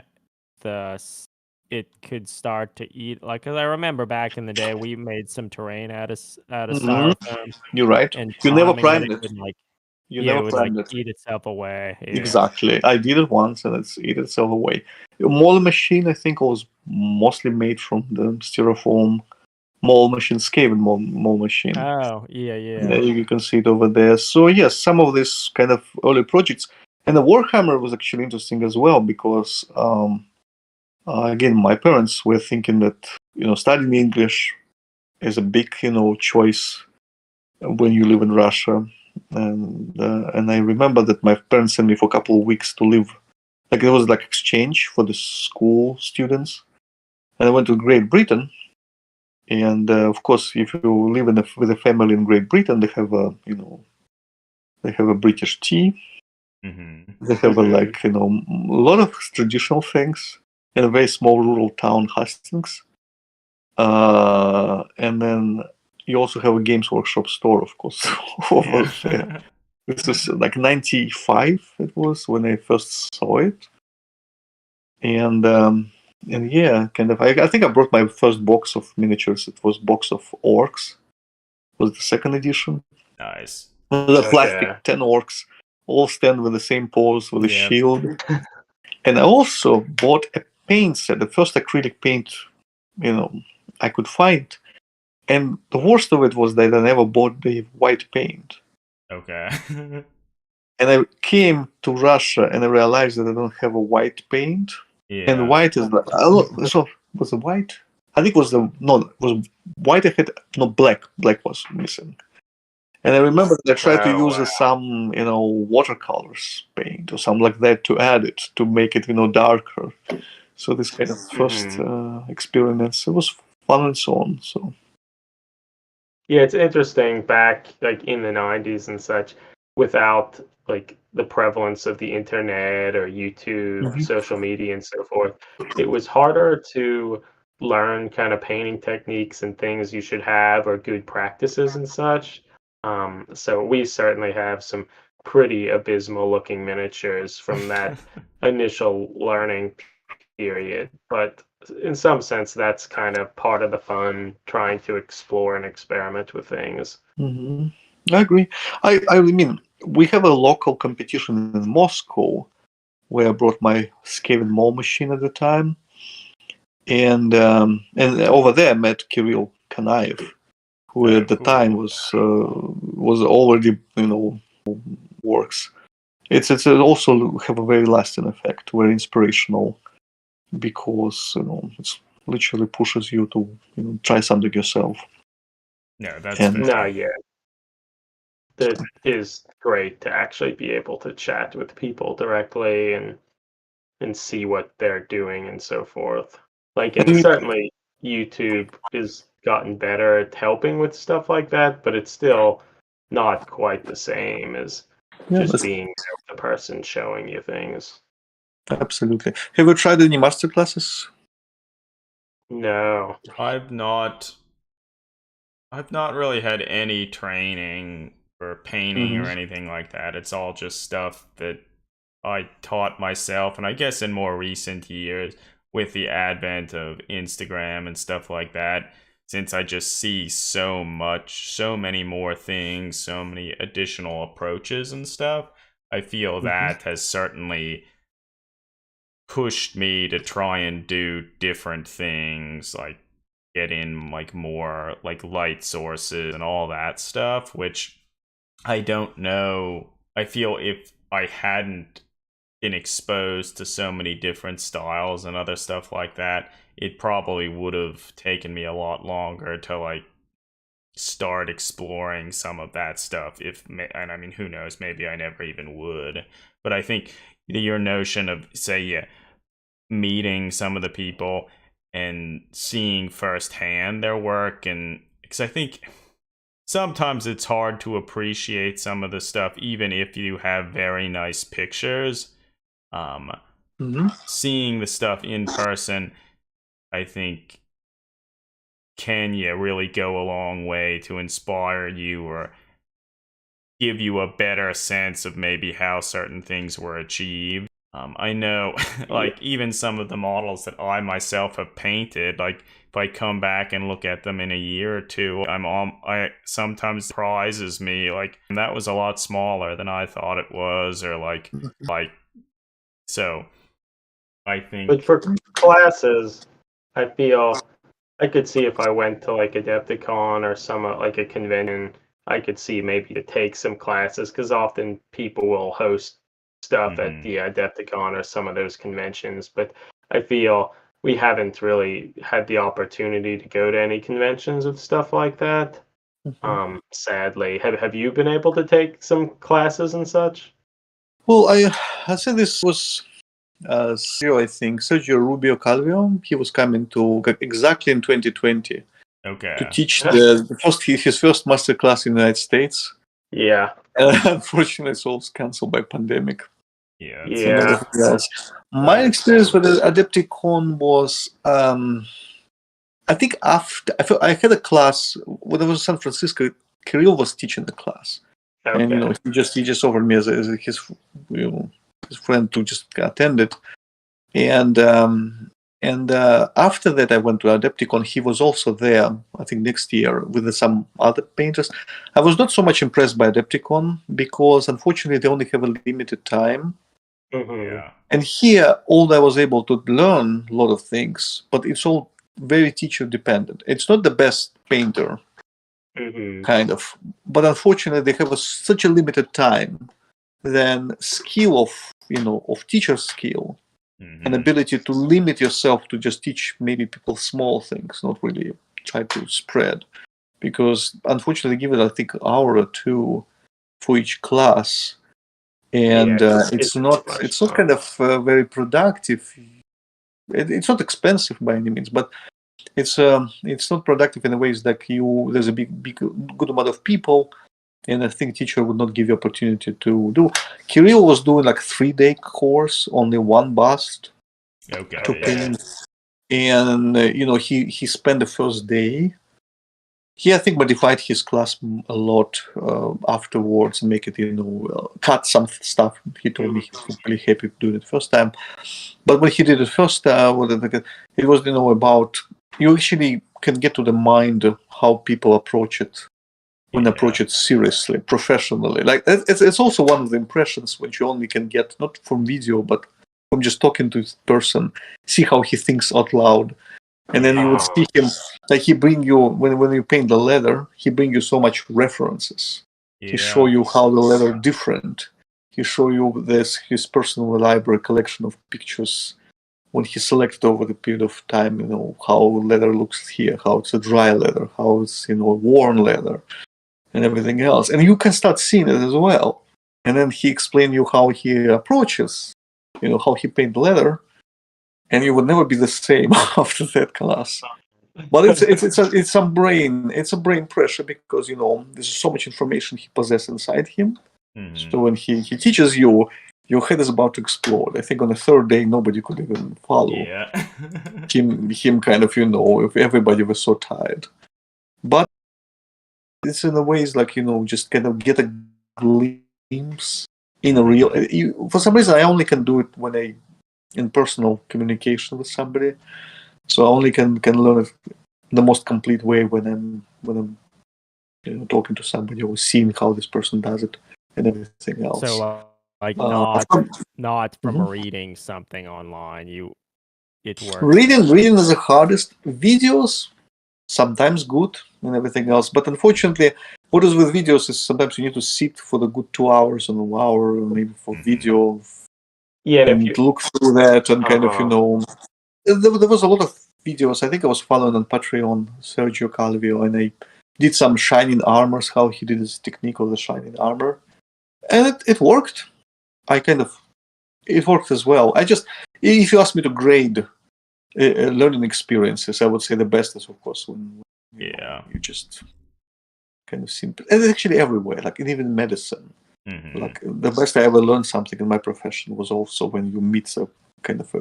it could start to eat. Like, cause I remember back in the day, we made some terrain out of styrofoam. You're right. And You never priming primed it. It would like eat itself away. Yeah. Exactly. I did it once, and it's eat itself away. Mole machine, I think, was mostly made from the styrofoam mole machine, Skaven mole machine. Oh, yeah. You can see it over there. So yes, some of these kind of early projects, and the Warhammer was actually interesting as well, because again, my parents were thinking that studying English is a big choice when you live in Russia. and I remember that my parents sent me for a couple of weeks to live. Like it was like exchange for the school students, and I went to Great Britain. And of course, if you live with a family in Great Britain, they have a British tea. Mm-hmm. They have a lot of traditional things in a very small rural town, Hastings. And then you also have a Games Workshop store, of course, over there. This is like 95. It was when I first saw it, and yeah, kind of. I think I brought my first box of miniatures. It was box of orcs. It was the second edition. Nice. The plastic 10 orcs, all stand with the same pose with a shield. And I also bought a paint set, the first acrylic paint, I could find. And the worst of it was that I never bought the white paint. Okay. And I came to Russia and I realized that I don't have a white paint. Yeah. And white is so was it white? I think it was white. I had no black. Black was missing. And I remember that I tried to use some, watercolors paint or something like that to add it, to make it, darker. So this kind of first experiments, it was fun and so on. So yeah, it's interesting back like in the 90s and such, without like the prevalence of the internet or YouTube, social media and so forth, it was harder to learn kind of painting techniques and things you should have or good practices and such. So we certainly have some pretty abysmal looking miniatures from that initial learning period. But in some sense, that's kind of part of the fun, trying to explore and experiment with things. I agree. I mean, we have a local competition in Moscow where I brought my Skaven Mole machine at the time. And over there I met Kirill Kanaev, who at the time was already works. It's also have a very lasting effect, very inspirational, because it's literally pushes you to try something yourself. No, that's yeah. It is great to actually be able to chat with people directly and see what they're doing and so forth. Like, and certainly YouTube has gotten better at helping with stuff like that, but it's still not quite the same as just being the person showing you things. Absolutely. Have you tried any masterclasses? No. I've not really had any training for painting or anything like that. It's all just stuff that I taught myself, and I guess in more recent years, with the advent of Instagram and stuff like that, since I just see so many more things, so many additional approaches and stuff, I feel that has certainly pushed me to try and do different things, like get in like more like light sources and all that stuff, which I don't know. I feel if I hadn't been exposed to so many different styles and other stuff like that, it probably would have taken me a lot longer to like start exploring some of that stuff. And I mean, who knows, maybe I never even would. But I think your notion of, say, meeting some of the people and seeing firsthand their work, and because I think sometimes it's hard to appreciate some of the stuff even if you have very nice pictures. Seeing the stuff in person, I think, can really go a long way to inspire you or give you a better sense of maybe how certain things were achieved. I know, like, even some of the models that I myself have painted, like, if I come back and look at them in a year or two, I sometimes surprises me, like, that was a lot smaller than I thought it was, or like, so, I think... But for classes, I feel I could see if I went to like Adepticon or some like a convention, I could see maybe to take some classes, because often people will host stuff at the Adepticon or some of those conventions. But I feel we haven't really had the opportunity to go to any conventions with stuff like that. Sadly, have you been able to take some classes and such? Well, I said this was Sergio, I think, Sergio Rubio Calvio. He was coming to exactly in 2020 to Okay. teach his first masterclass in the United States. Yeah. Unfortunately, it's all cancelled by pandemic. Yeah. Yeah. And everything else. My experience with the Adepticon was, I think I had a class when I was in San Francisco. Kirill was teaching the class, and he just offered me as his his friend to just attend it. And after that, I went to Adepticon. He was also there, I think, next year with some other painters. I was not so much impressed by Adepticon because, unfortunately, they only have a limited time. Yeah. And here, all I was able to learn a lot of things, but it's all very teacher dependent. It's not the best painter, kind of, but unfortunately, they have such a limited time. Then skill of teacher skill and ability to limit yourself to just teach maybe people small things, not really try to spread. Because unfortunately, give it I think an hour or two for each class, and it's not kind of very productive. It's not expensive by any means, but it's not productive in the ways that there's a big good amount of people, and I think teacher would not give you opportunity to do. Kirill was doing like 3-day course, only one bust to paint, and he spent the first day. He, I think, modified his class a lot afterwards and make it, cut some stuff. He told me he was really happy doing it first time. But when he did it first, it was, about, you actually can get to the mind of how people approach it, when approach it seriously, professionally. Like, it's also one of the impressions which you only can get, not from video, but from just talking to this person, see how he thinks out loud. And then you would see him, like he bring you, when you paint the leather, he bring you so much references. He show you how the leather different. He show you his personal library collection of pictures when he selected over the period of time, how leather looks here, how it's a dry leather, how it's, worn leather, and everything else. And you can start seeing it as well. And then he explained you how he approaches, how he paint leather. And you would never be the same after that class. But it's some brain pressure because there's so much information he possesses inside him. So when he teaches you, your head is about to explode. I think on the third day nobody could even follow him kind of, if everybody was so tired. But it's in a ways like just kind of get a glimpse in a real. For some reason, I only can do it when I in personal communication with somebody, so I only can learn it the most complete way when I'm talking to somebody or seeing how this person does it and everything else. So not from reading something online. It works. Reading is the hardest. Videos sometimes good and everything else, but unfortunately, what is with videos is sometimes you need to sit for the good 2 hours or an hour maybe for video. Yeah, and look through that and kind of, there was a lot of videos. I think I was following on Patreon, Sergio Calvio, and I did some shining armors, how he did his technique of the shining armor. And it worked. It worked as well. If you ask me to grade learning experiences, I would say the best is, of course, when you just kind of simple. And it's actually everywhere, like even medicine. Like the best I ever learned something in my profession was also when you meet a kind of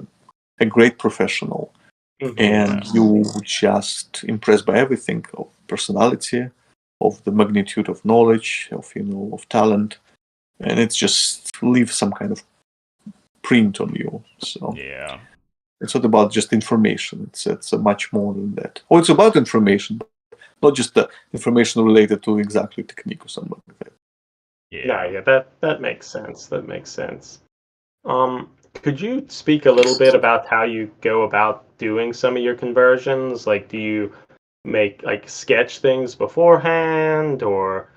a great professional, and you just impressed by everything of personality, of the magnitude of knowledge, of talent, and it just leaves some kind of print on you. So it's not about just information. It's much more than that. Or it's about information, but not just the information related to exactly technique or something like that. Yeah, that makes sense. That makes sense. Could you speak a little bit about how you go about doing some of your conversions? Like, do you make sketch things beforehand, or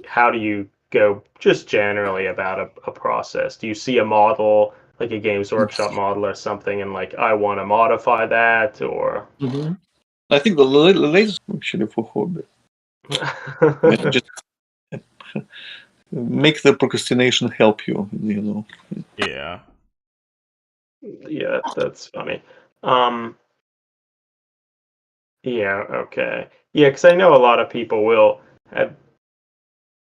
how do you go just generally about a process? Do you see a model, like a Games Workshop model or something, and I want to modify that, or? I think the latest actually for hobby. Just make the procrastination help you. You know. Yeah. Yeah, that's funny. Yeah, okay. Yeah, because I know a lot of people will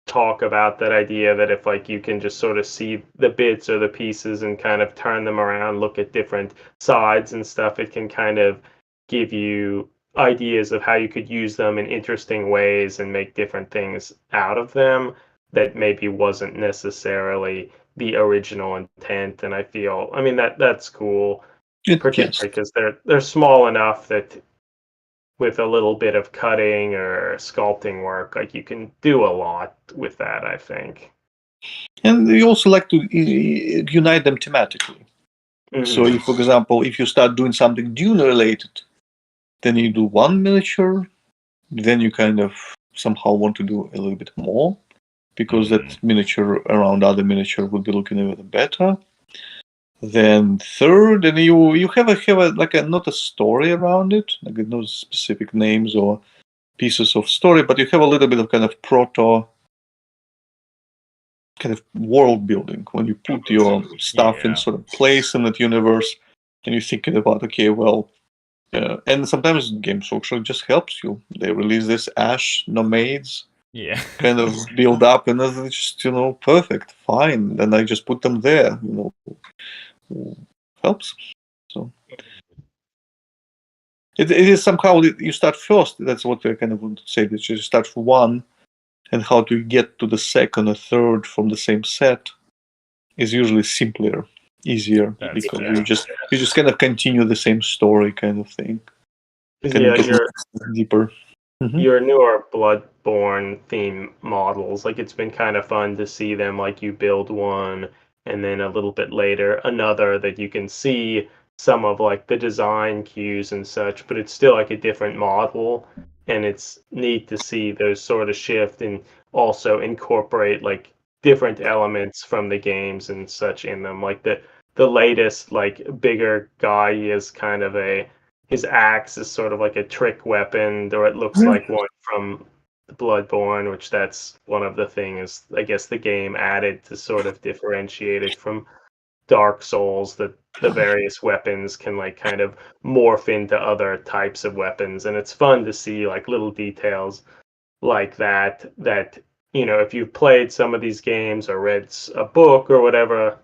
talk about that idea that if like you can just sort of see the bits or the pieces and kind of turn them around, look at different sides and stuff, it can kind of give you ideas of how you could use them in interesting ways and make different things out of them that maybe wasn't necessarily the original intent. And I feel, I mean, that's cool, Yes. particularly because they're small enough that with a little bit of cutting or sculpting work, like you can do a lot with that, I think. And you also like to unite them thematically. So, if, for example, if you start doing something Dune related, then you do one miniature, then you kind of somehow want to do a little bit more, because that miniature around other miniature would be looking even better. Then third, and you have a like a not a story around it, like no specific names or pieces of story, but you have a little bit of kind of proto kind of world building when you put your stuff in sort of place in that universe, and you're thinking about, okay, well, and sometimes Games Workshop just helps you. They release this Ash Nomads kind of build up, and it's just, perfect, fine. Then I just put them there, helps. So it is somehow you start first. That's what I kind of want to say, that you start for one, and how to get to the second or third from the same set is usually simpler, easier, because you just kind of continue the same story kind of thing. Yeah, deeper. Your newer Bloodborne theme models, like it's been kind of fun to see them, like you build one and then a little bit later another that you can see some of like the design cues and such, but it's still like a different model, and it's neat to see those sort of shift and also incorporate like different elements from the games and such in them. Like the latest like bigger guy is kind of his axe is sort of like a trick weapon, or it looks like one from Bloodborne, which that's one of the things I guess the game added to sort of differentiate it from Dark Souls, that the various weapons can like kind of morph into other types of weapons. And it's fun to see like little details like that if you've played some of these games or read a book or whatever,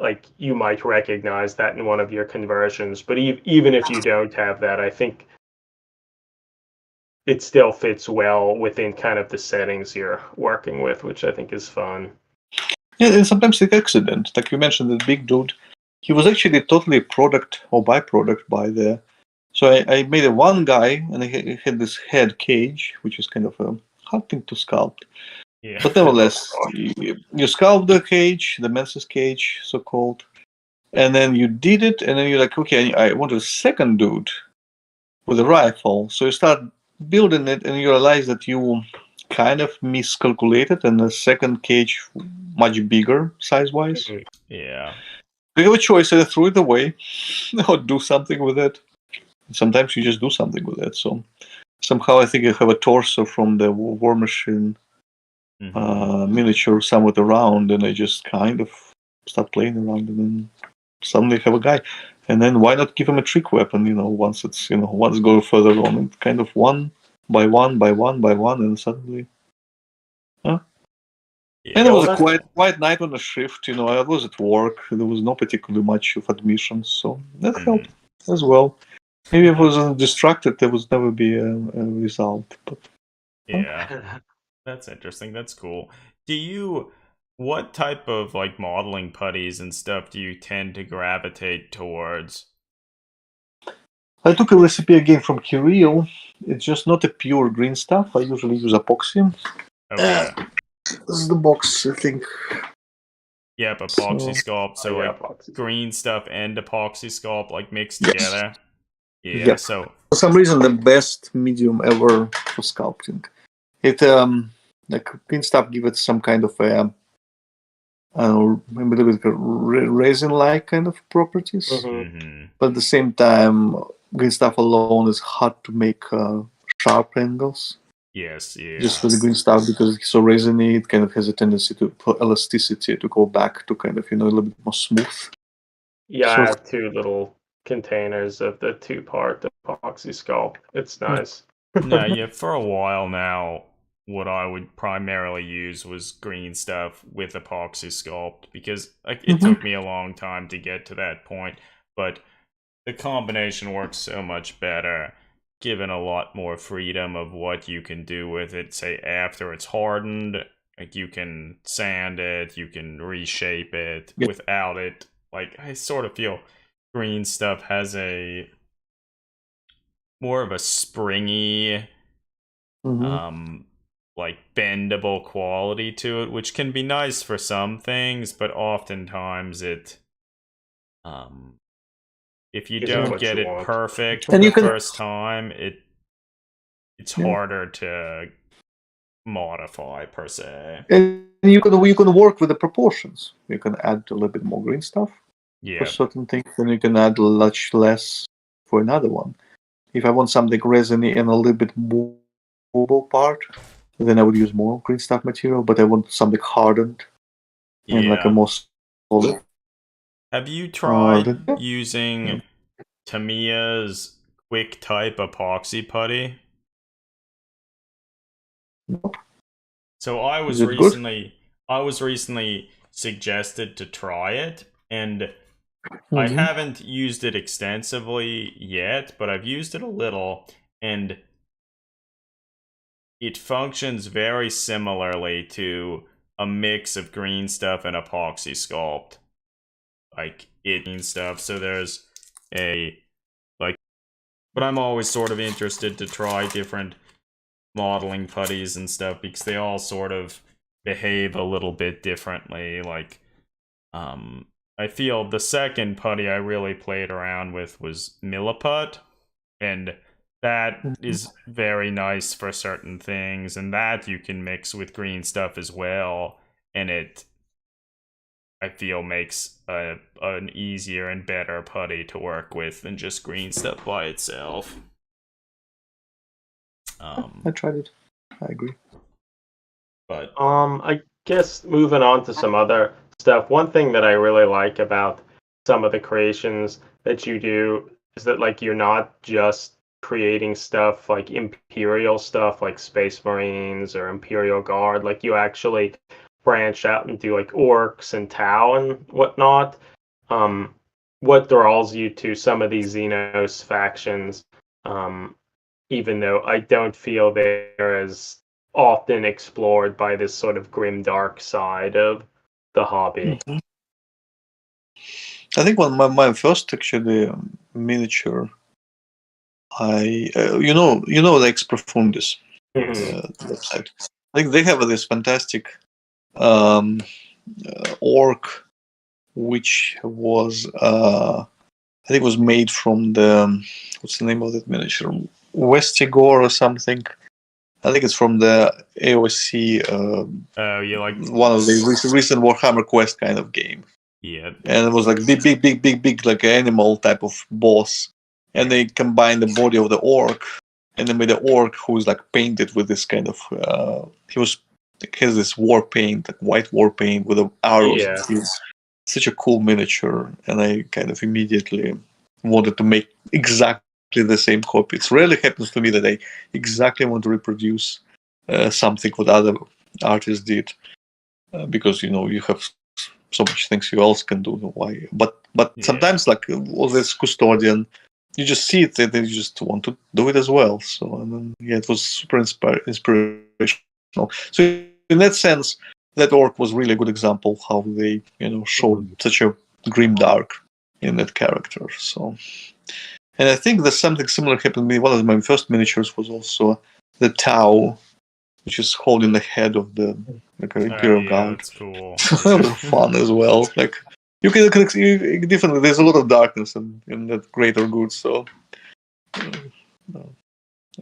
like you might recognize that in one of your conversions. But even if you don't have that, I think it still fits well within kind of the settings you're working with, which I think is fun. Yeah, and sometimes it's accident. Like you mentioned, the big dude, he was actually totally product or byproduct by the. So I made a one guy, and he had this head cage, which is kind of a hard thing to sculpt. Yeah. But nevertheless, you sculpt the cage, the Menses cage, so called, and then you did it, and then you're like, okay, I want a second dude with a rifle. So you start building it, and you realize that you kind of miscalculated, and the second cage much bigger size-wise. Yeah. You have a choice: either throw it away or do something with it. Sometimes you just do something with it. So somehow I think I have a torso from the War Machine miniature somewhat around, and I just kind of start playing around, and then suddenly have a guy. And then why not give him a trick weapon? Once it's once go further on, and kind of one by one by one by one, and suddenly, huh? Yeah. And it was a quiet night on the shift. I was at work. There was not particularly much of admissions, so that helped as well. Maybe if I was distracted, there would never be a result. But yeah, that's interesting. That's cool. What type of like modeling putties and stuff do you tend to gravitate towards? I took a recipe again from Kirill. It's just not a pure green stuff. I usually use epoxy. Okay. This is the box, I think. Yep, epoxy sculpt. So like epoxy. green stuff and epoxy sculpt like mixed together. Yeah. Yep. So for some reason, the best medium ever for sculpting. It like green stuff gives it some kind of a maybe a little bit resin-like kind of properties. But at the same time, green stuff alone is hard to make sharp angles. Yes, yeah. Just for the green stuff, because it's so resiny, it kind of has a tendency for elasticity to go back to kind of, a little bit more smooth. Yeah, So- I have 2 little containers of the 2-part epoxy sculpt. It's nice. No, yeah, for a while now, what I would primarily use was green stuff with epoxy sculpt, because it took me a long time to get to that point, but the combination works so much better, given a lot more freedom of what you can do with it, say, after it's hardened. Like, you can sand it, you can reshape it. Yeah. Without it, like, I sort of feel green stuff has a more of a springy, like, bendable quality to it, which can be nice for some things, but oftentimes it, if you Isn't don't what get you it want. perfect And the you can- first time, it's Yeah. harder to modify, per se. And you can work with the proportions. You can add a little bit more green stuff for Yeah, certain things, and you can add much less for another one. If I want something resiny and a little bit movable part, then I would use more green stuff material. But I want something hardened and like a yeah. more solid. Have you tried Yeah. using Tamiya's quick type epoxy putty? Nope. So I Is was it good? recently suggested to try it, and I Mhm. haven't used it extensively yet, but I've used it a little, and it functions very similarly to a mix of green stuff and epoxy sculpt. Like, it green stuff, so there's a, like, but I'm always sort of interested to try different modeling putties and stuff, because they all sort of behave a little bit differently. Like, I feel the second putty I really played around with was Milliput, and that is very nice for certain things, and that you can mix with green stuff as well, and it, I feel, makes an easier and better putty to work with than just green stuff by itself. I tried it. I agree. But I guess moving on to some other stuff. One thing that I really like about some of the creations that you do is that like you're not just creating stuff like Imperial stuff like Space Marines or Imperial Guard. Like you actually branch out and do like orcs and Tau and whatnot. What draws you to some of these Xenos factions? Even though I don't feel they're as often explored by this sort of grim dark side of the hobby. I think my first actually miniature, I the Ex Profundis yes, website. I think they have this fantastic um, orc, which was I think was made from the what's the name of that miniature, Westigore or something. I think it's from the AOC, you like, one of the recent Warhammer Quest kind of game. yeah, And it was like big, like animal type of boss. And they combined the body of the orc, and they made the orc who is like painted with this kind of. Has this war paint, like white war paint with the arrows. Yeah. It's such a cool miniature, and I kind of immediately wanted to make exactly the same copy. It rarely happens to me that I exactly want to reproduce something what other artists did, because you have so much things you else can do. Why? But Yeah. sometimes, like all this custodian, you just see it and you just want to do it as well. So and then, yeah, it was super inspirational. So in that sense, that orc was really a good example how they showed such a grim dark in that character. So, and I think that something similar happened to me. One of my first miniatures was also the Tau, which is holding the head of the Imperial yeah, Guard. that's cool. That was fun as well. Like you can definitely, there's a lot of darkness in that greater good. So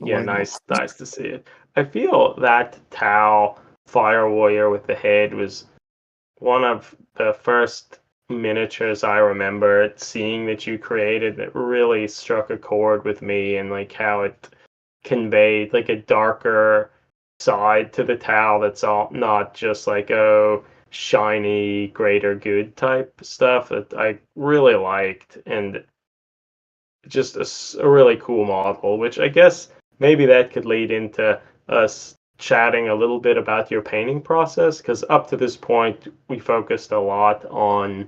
Yeah, nice to see it. I feel that Tau Fire Warrior with the head was one of the first miniatures I remember seeing that you created that really struck a chord with me, and like how it conveyed like a darker side to the Tau that's all not just like, oh, shiny, greater good type stuff that I really liked, and just a really cool model, which I guess maybe that could lead into us chatting a little bit about your painting process, because up to this point we focused a lot on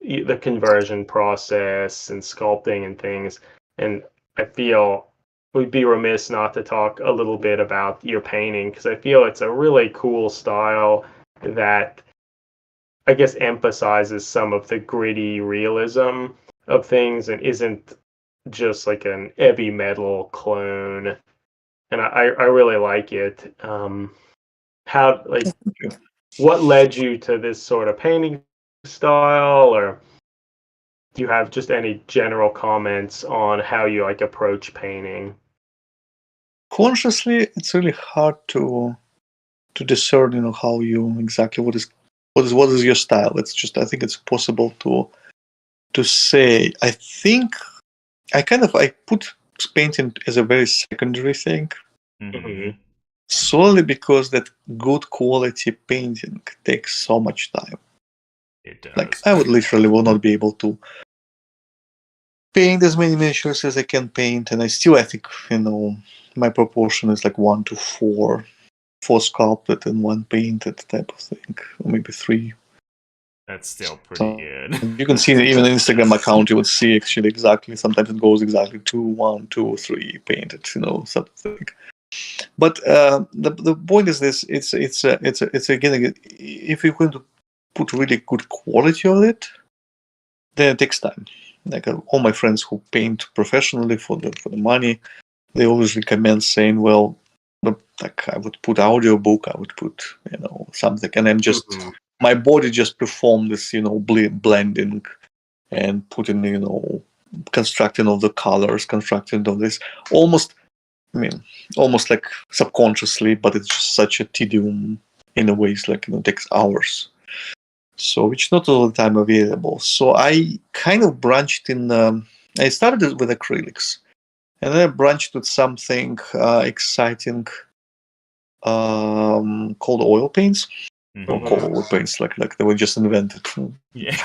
the conversion process and sculpting and things, and I feel we'd be remiss not to talk a little bit about your painting, because I feel it's a really cool style that I guess emphasizes some of the gritty realism of things and isn't just like an heavy metal clone. And I really like it. How, like, what led you to this sort of painting style, or do you have just any general comments on how you like approach painting? Consciously, it's really hard to discern, how you exactly what is your style. It's just, I think it's possible to say. I think I put painting as a very secondary thing, Mhm. solely because that good quality painting takes so much time. It does. Like, I will not be able to paint as many miniatures as I can paint, and I think, my proportion is like 1 to 4 sculpted and 1 painted type of thing, or maybe 3. That's still pretty good. You can see even an Instagram account, you would see actually exactly, sometimes it goes exactly 2, 1, 2, 3 painted, something. But the point is this: it's again, if you're going to put really good quality on it, then it takes time. Like, all my friends who paint professionally for the money, they always recommend saying, well, like, I would put audiobook, I would put something, and then just my body just perform this blending and putting constructing of the colors, constructing of this almost like subconsciously, but it's just such a tedium in a way. It's like, takes hours. So it's not all the time available. So I kind of branched in. I started with acrylics, and then I branched with something exciting called oil paints. Or called oil paints, like they were just invented. Yeah.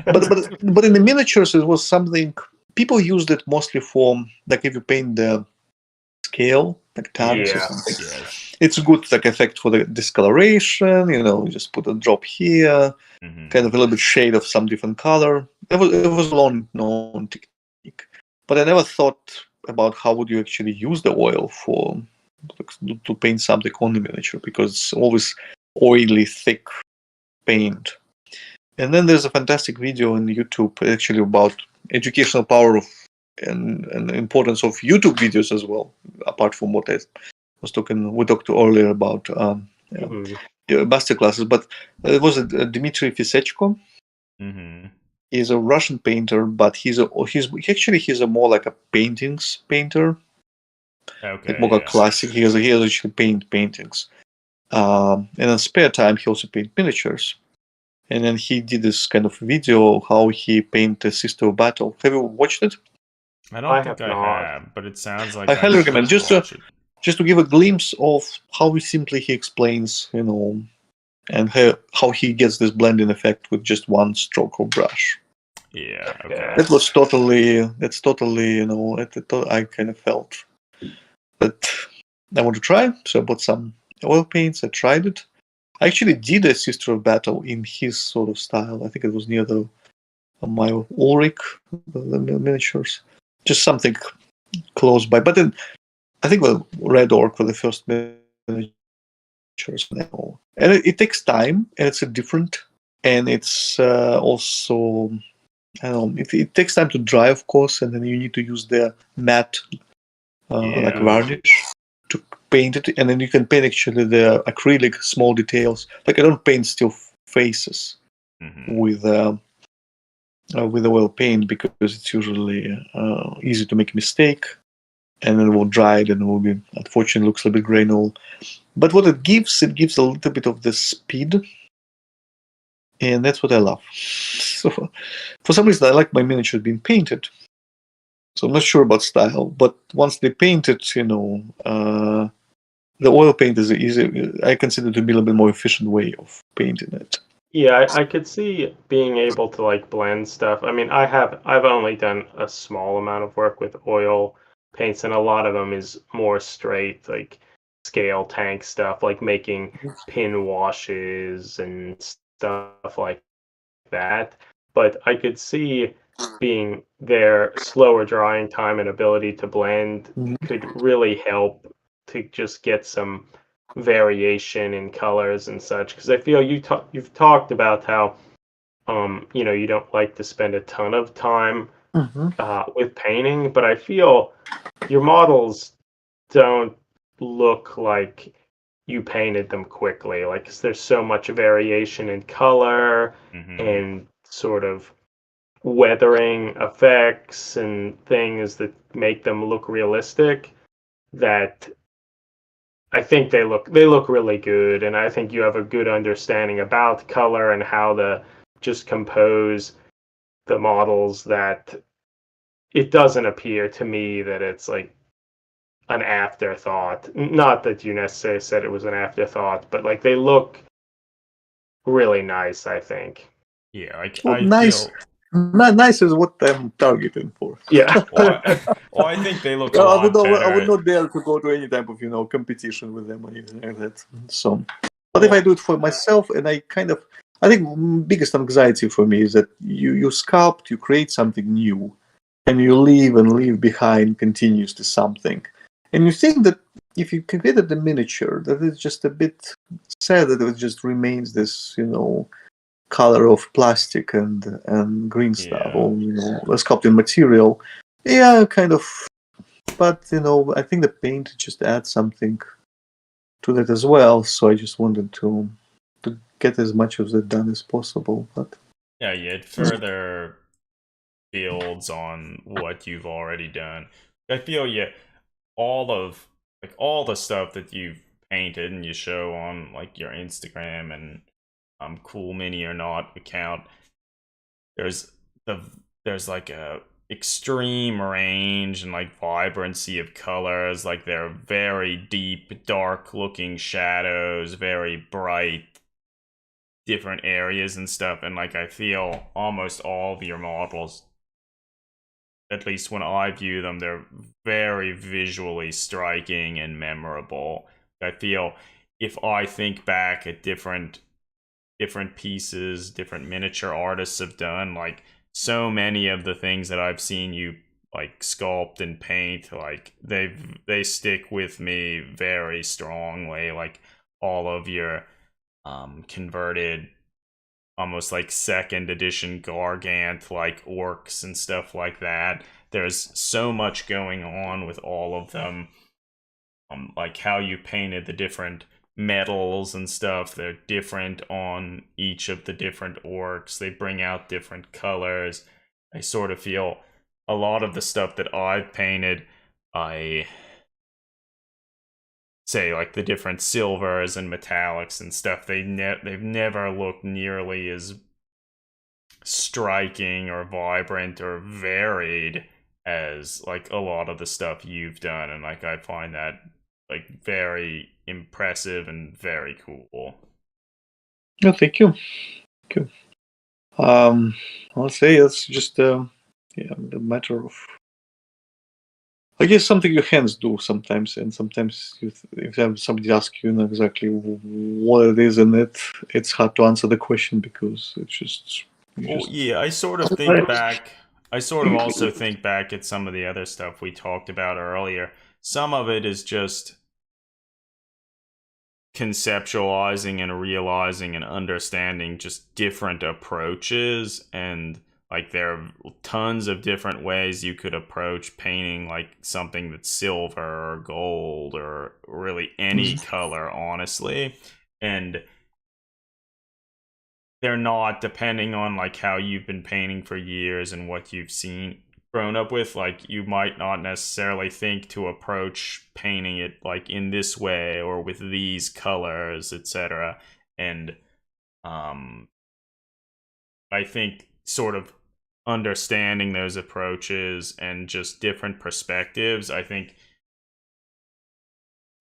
But in the miniatures, it was something people used it mostly for, like, if you paint the scale, like tanks or something. Yes. It's a good effect for the discoloration. You just put a drop here, kind of a little bit shade of some different color. It was a long known technique, but I never thought about how would you actually use the oil to paint something on the miniature, because it's always oily, thick paint. And then there's a fantastic video on YouTube actually about educational power of and importance of YouTube videos as well, apart from what I was we talked earlier about master classes. But it was Dmitry Fisechko. He's a Russian painter, but he's a more like a paintings painter. Okay. Like more classic. He has actually paintings. And in spare time, he also paint miniatures. And then he did this kind of video how he painted Sister of Battle. Have you watched it? I don't think I have, but it sounds like I highly recommend, just to give a glimpse of how he explains, and how he gets this blending effect with just one stroke of brush. Yeah. Okay. That's totally, I kind of felt that I want to try. So I bought some oil paints. I tried it. I actually did a Sister of Battle in his sort of style. I think it was near my Ulrich, the miniatures. Just something close by. But then I think Red Orc were the first miniatures now. And it takes time, and it's different. And it's also, I don't know, it takes time to dry, of course, and then you need to use the matte, like varnish, to paint it. And then you can paint actually the acrylic small details. Like, I don't paint still faces with oil paint, because it's usually easy to make a mistake, and then it will dry it, and it will be, unfortunately, looks a bit gray and all. But what it gives a little bit of the speed, and that's what I love. So for some reason, I like my miniatures being painted. So I'm not sure about style, but once they paint it, the oil paint is easy. I consider to be a little bit more efficient way of painting it. Yeah, I could see being able to like blend stuff. I mean, I've only done a small amount of work with oil paints, and a lot of them is more straight, like scale tank stuff, like making pin washes and stuff like that. But I could see being their slower drying time and ability to blend Mhm. could really help to just get some variation in colors and such. Because I feel you've talked about how you don't like to spend a ton of time Mhm. with painting, but I feel your models don't look like you painted them quickly. Like 'cause there's so much variation in color Mm-hmm. and sort of weathering effects and things that make them look realistic that I think they look really good, and I think you have a good understanding about color and how to just compose the models that it doesn't appear to me that it's like an afterthought. Not that you necessarily said it was an afterthought, but like they look really nice, I think. Yeah, Well, I nice. feel. Nice is what I'm targeting for. Yeah. Well, I think they look a I would lot not, I would better. not dare to go to any type of competition with them or anything like that. So, but if I Well, do it for myself, and I think biggest anxiety for me is that you sculpt, you create something new, and you leave behind continuously something, and you think that if you created the miniature, that it's just a bit sad that it just remains this color of plastic and green stuff, yeah. or a sculpting material. Yeah, kind of. But I think the paint just adds something to that as well. So I just wanted to get as much of that done as possible. But Yeah, it further builds on what you've already done. I feel, yeah, all the stuff that you've painted and you show on like your Instagram and Cool Mini or Not account, there's the there's like a extreme range and like vibrancy of colors. Like they're very deep, dark looking shadows, very bright different areas and stuff. And like I feel almost all of your models, at least when I view them, they're very visually striking and memorable. I feel if I think back at different pieces, different miniature artists have done, like so many of the things that I've seen you like sculpt and paint, like they stick with me very strongly. Like all of your converted almost like second edition Gargant like orcs and stuff like that. There's so much going on with all of them. Like how you painted the different metals and stuff. They're different on each of the different orcs. They bring out different colors. I sort of feel a lot of the stuff that I've painted, I say like the different silvers and metallics and stuff. They've never looked nearly as striking or vibrant or varied as like a lot of the stuff you've done, and like I find that like very impressive and very cool. no, thank you. Thank you. I'll say it's just a matter of, I guess, something your hands do sometimes, and sometimes if somebody asks you exactly what it is in it, it's hard to answer the question because it's just you Well, just. yeah, I sort of think back. I sort of also think back at some of the other stuff we talked about earlier. Some of it is just conceptualizing and realizing and understanding just different approaches, and like there are tons of different ways you could approach painting like something that's silver or gold or really any color, honestly. And they're not, depending on like how you've been painting for years and what you've seen grown up with, like you might not necessarily think to approach painting it like in this way or with these colors, etc. And um I think sort of understanding those approaches and just different perspectives, I think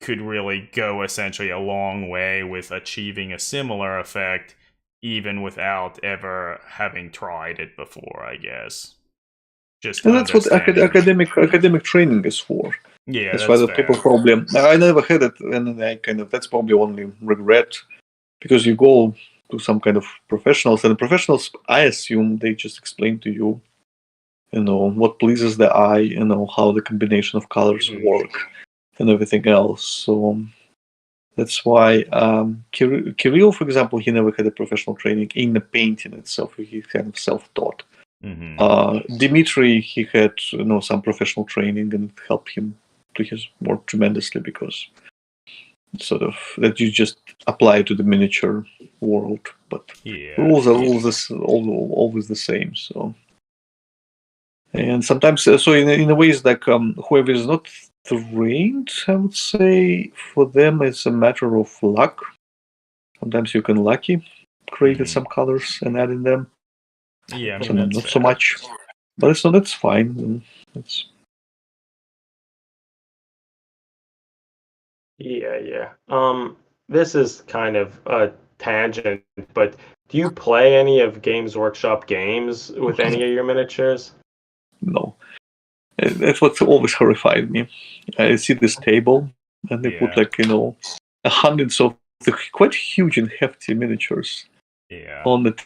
could really go essentially a long way with achieving a similar effect, even without ever having tried it before, I guess. Just And that's what understanding. academic training is for. Yeah, That's why the fair. people probably. I never had it, and I that's probably only regret, because you go to some kind of professionals, and the professionals, I assume, they just explain to you, what pleases the eye, how the combination of colors work, and everything else. So that's why Kirill, for example, he never had a professional training in the painting itself. He kind of self-taught. Dmitry, he had some professional training, and it helped him to his work tremendously, because sort of that you just apply to the miniature world, but rules are always the same. So, and sometimes, so in a ways, like whoever is not trained, I would say, for them it's a matter of luck. Sometimes you can lucky create some colors and add in them. Yeah, not so much, but that's fine. Yeah. This is kind of a tangent, but do you play any of Games Workshop games with any of your miniatures? No. That's what always horrified me. I see this table, and they put hundreds of the quite huge and hefty miniatures on the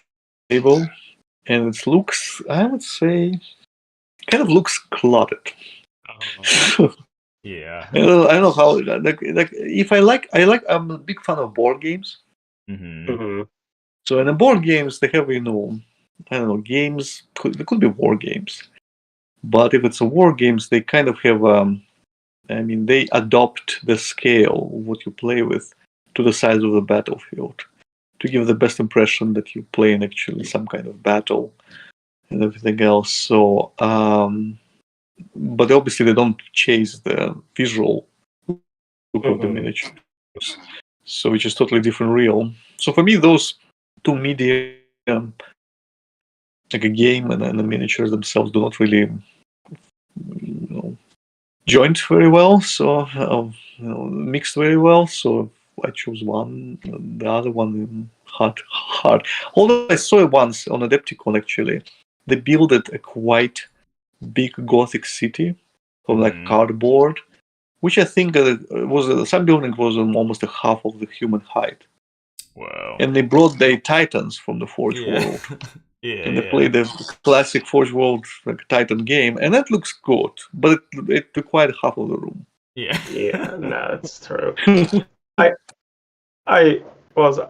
table, and it looks, I would say, kind of looks cluttered. Yeah. I don't know how. Like if I'm a big fan of board games. So in the board games, they have I don't know, games. They could be war games, but if it's a war games, they kind of have they adopt the scale of what you play with to the size of the battlefield to give the best impression that you play in actually some kind of battle and everything else. So, but obviously they don't chase the visual look of the miniatures, so which is totally different realm. So for me, those two media, like a game and the miniatures themselves, do not really joined very well, so mixed very well. So I choose one, the other one hard. Although I saw it once on Adepticon, actually, they built a quite big Gothic city from like cardboard, which I think was some building was almost a half of the human height. Wow! And they brought their titans from the Forge world. And they played the classic Forge World Titan game, and that looks good, but it required half of the room. Yeah, no, that's true.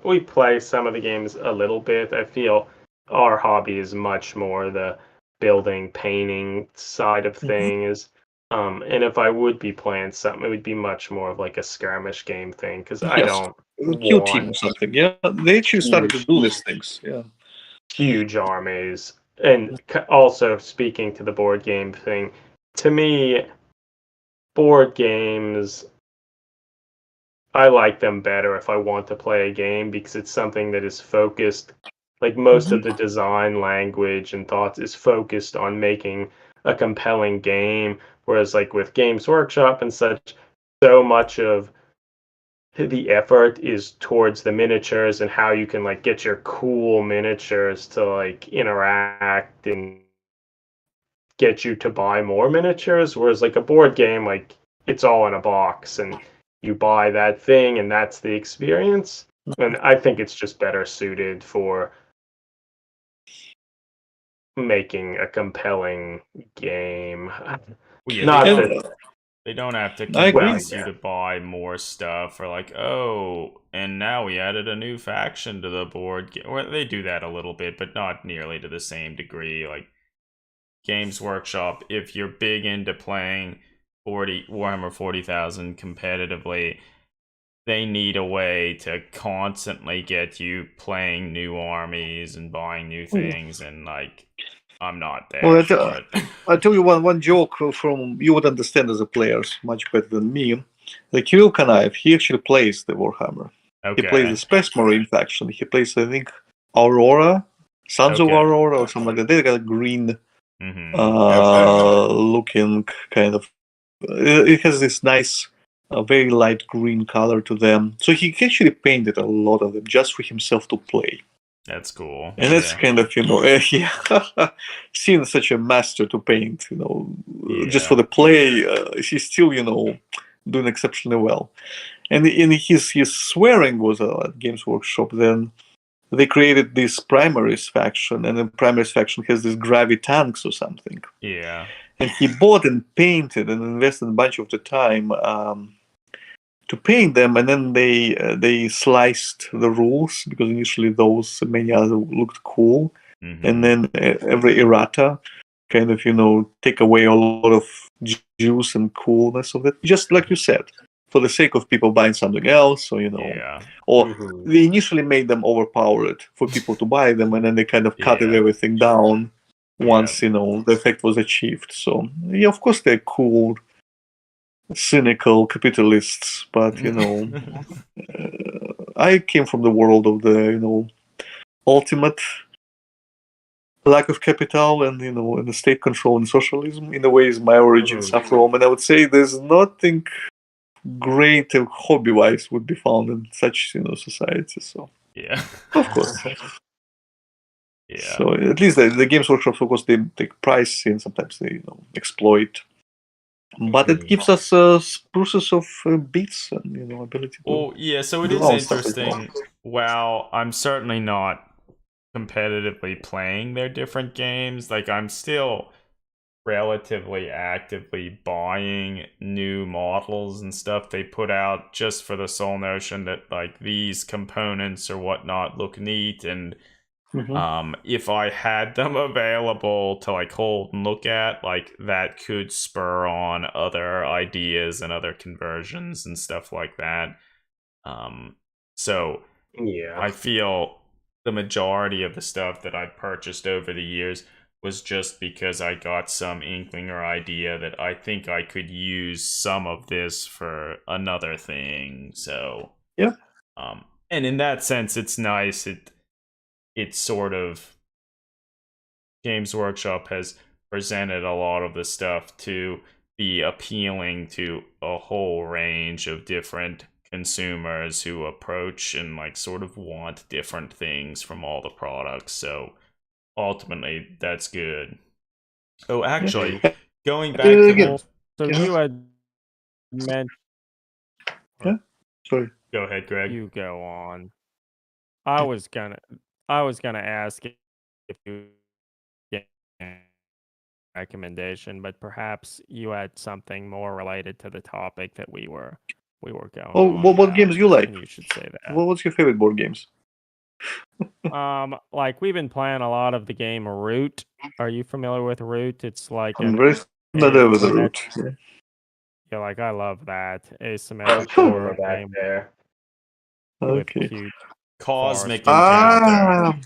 We play some of the games a little bit. I feel our hobby is much more the building, painting side of things. And if I would be playing something, it would be much more of like a skirmish game thing, because I don't Kill team or something. Yeah, they actually started to do these things. Yeah, huge armies. And also speaking to the board game thing, to me, board games, I like them better if I want to play a game, because it's something that is focused, like most of the design language and thoughts is focused on making a compelling game, whereas like with Games Workshop and such, so much of the effort is towards the miniatures and how you can like get your cool miniatures to like interact and get you to buy more miniatures, whereas like a board game, like it's all in a box and you buy that thing and that's the experience. And I think it's just better suited for making a compelling game. They don't have to convince you to buy more stuff, or like, oh, and now we added a new faction to the board game. Well, they do that a little bit, but not nearly to the same degree. Like Games Workshop, if you're big into playing Warhammer 40,000 competitively, they need a way to constantly get you playing new armies and buying new things, and like, I'm not there for it. I'll tell you one joke from you would understand as a player much better than me. The Kirill Kanaev, he actually plays the Warhammer. Okay. He plays the Space Marine faction. He plays, I think, Aurora, Sons of Aurora, or something like that. They got a green looking kind of. It has this nice a very light green color to them. So he actually painted a lot of them just for himself to play. That's cool. And that's kind of, seeing such a master to paint, just for the play, he's still, doing exceptionally well. And in his swearing was at Games Workshop. Then they created this Primaries faction, and the Primaries faction has this Gravity Tanks or something. Yeah. And he bought and painted and invested a bunch of the time to paint them, and then they sliced the rules because initially those many other looked cool, and then every errata kind of take away a lot of juice and coolness of it, just like you said, for the sake of people buying something else, or or they initially made them overpowered for people to buy them, and then they kind of cut everything down once the effect was achieved. So of course they're cool, cynical capitalists, but I came from the world of the ultimate lack of capital and and the state control and socialism. In a way, is my origins are from, and I would say there's nothing great hobby-wise would be found in such society. So of course. So at least the Games Workshop, of course, they take price and sometimes they exploit. But it gives us a process of beats and ability to. Well, yeah. So it is interesting. While I'm certainly not competitively playing their different games, like I'm still relatively actively buying new models and stuff they put out just for the sole notion that like these components or whatnot look neat, and if I had them available to like hold and look at, like that could spur on other ideas and other conversions and stuff like that. So I feel the majority of the stuff that I've purchased over the years was just because I got some inkling or idea that I think I could use some of this for another thing. So and in that sense, it's nice. It's sort of Games Workshop has presented a lot of the stuff to be appealing to a whole range of different consumers who approach and like sort of want different things from all the products. So ultimately, that's good. Oh, actually, going back to the... So you had mentioned... Sorry. Go ahead, Greg. You go on. I was gonna ask if you get a recommendation, but perhaps you had something more related to the topic that we were going. Oh, what games you like? And you should say that. What's your favorite board games? Like we've been playing a lot of the game Root. Are you familiar with Root? It's like I'm very familiar with the Root. Yeah, like I love that asymmetrical game there. with Okay. cute Cosmic Encounter.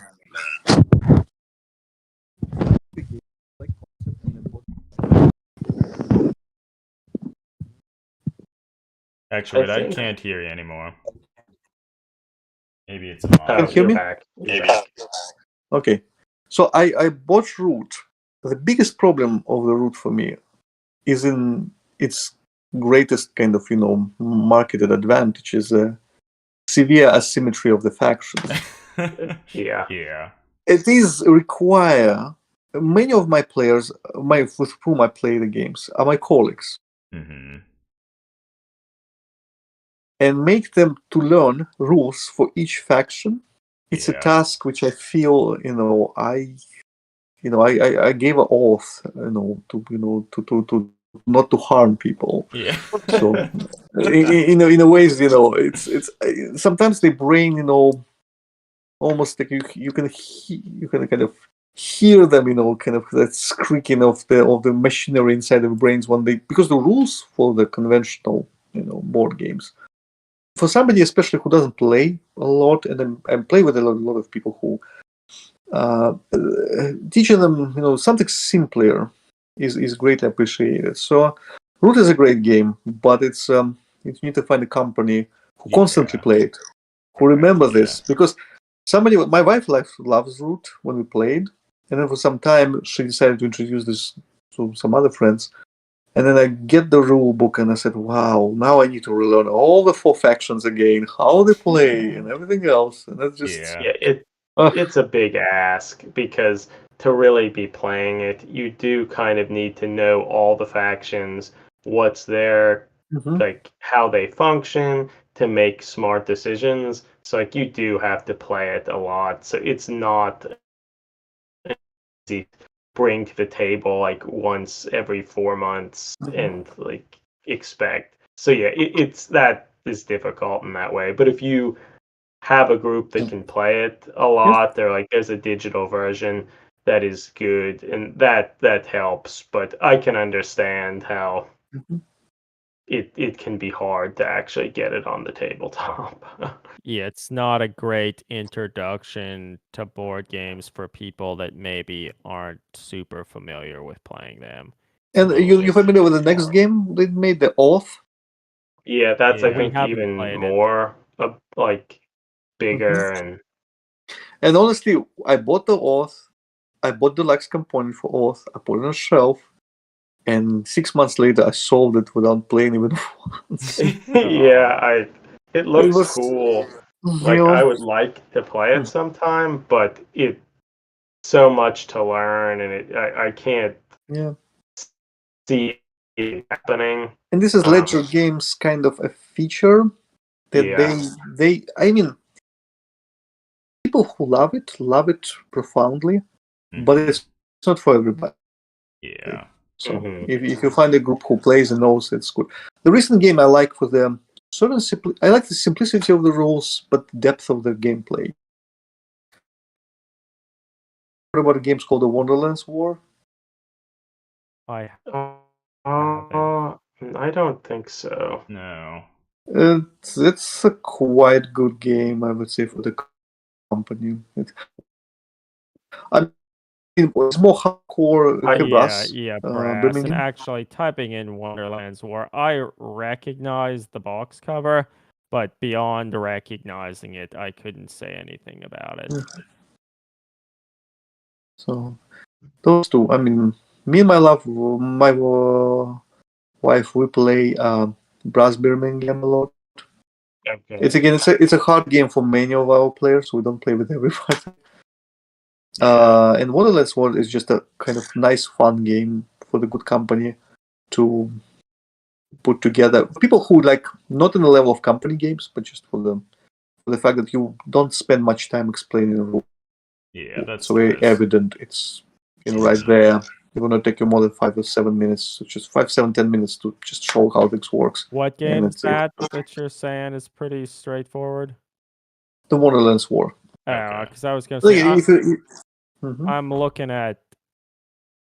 Actually, I can't hear you anymore. Maybe it's a Can you hear me? Back. Maybe. Okay. So I bought Root. The biggest problem of the Root for me is in its greatest kind of, marketed advantage is a severe asymmetry of the factions. Yeah. It is require many of my players, with whom I play the games, are my colleagues. And make them to learn rules for each faction. It's a task which I feel, I gave an oath, to not to harm people. Yeah. So, in a ways, it's sometimes the brain, almost like you can kind of hear them, kind of that squeaking of the machinery inside the brains because the rules for the conventional, board games. For somebody, especially who doesn't play a lot, and I play with a lot of people who teaching them, something simpler is greatly appreciated. So, Root is a great game, but it's you need to find a company who constantly play it, who remember this, because my wife loves Root when we played, and then for some time she decided to introduce this to some other friends, And then I get the rule book and I said, wow, now I need to relearn all the 4 factions again, how they play and everything else. And that's just Yeah, uh, it's a big ask because to really be playing it, you do kind of need to know all the factions, what's their mhm. like how they function to make smart decisions. So like you do have to play it a lot. So it's not easy to bring to the table like once every 4 months and like expect. So yeah, it's that is difficult in that way. But if you have a group that can play it a Yes. lot, they're like there's a digital version that is good and that helps. But I can understand how Mhm. it can be hard to actually get it on the tabletop. Yeah, it's not a great introduction to board games for people that maybe aren't super familiar with playing them. It's a And little you familiar with the next hard. game? They made the Oath. Yeah, that's I We think haven't even played it. more like bigger Mhm. and And honestly, I bought the Oath. I bought the Lex component for Oath. I put it on a shelf. And 6 months later, I solved it without playing even once. yeah, it It looks was, cool. you Like I know, would like to play it sometime, but it so much to learn and I can't yeah. see it happening. And this is Ledger Games kind of a feature that Yeah. I mean, people who love it profoundly, but Mhm. it's not for everybody. Yeah. So Mhm. if you find a group who plays and knows, it's good. The recent game I like for the I like the simplicity of the rules, but the depth of the gameplay. What about games called the Wonderlands War? I Uh, haven't. I don't think so. No. It's a quite good game, I would say, for the company. I mean, it's more hardcore brass. Yeah, brass. And Birmingham. actually, typing in Wonderlands War, I recognize the box cover, but beyond recognizing it, I couldn't say anything about it. So those two. I mean, me and my wife, we play Brass Birmingham a lot. Okay. It's a hard game for many of our players. We don't play with everybody. Yeah. And Wonderlands World is just a kind of nice, fun game for the good company to put together. People who like not in the level of company games, but just for the fact that you don't spend much time explaining the rules. Yeah, It's that's very nice. evident. It's right there. It will not take you more than 5 or 7 minutes, so just 5, 7, 10 minutes to just show how this works. What And game's that you're saying is pretty straightforward? the Wonderlands War. Oh, Okay. because I was gonna Like, say Mhm. I'm looking at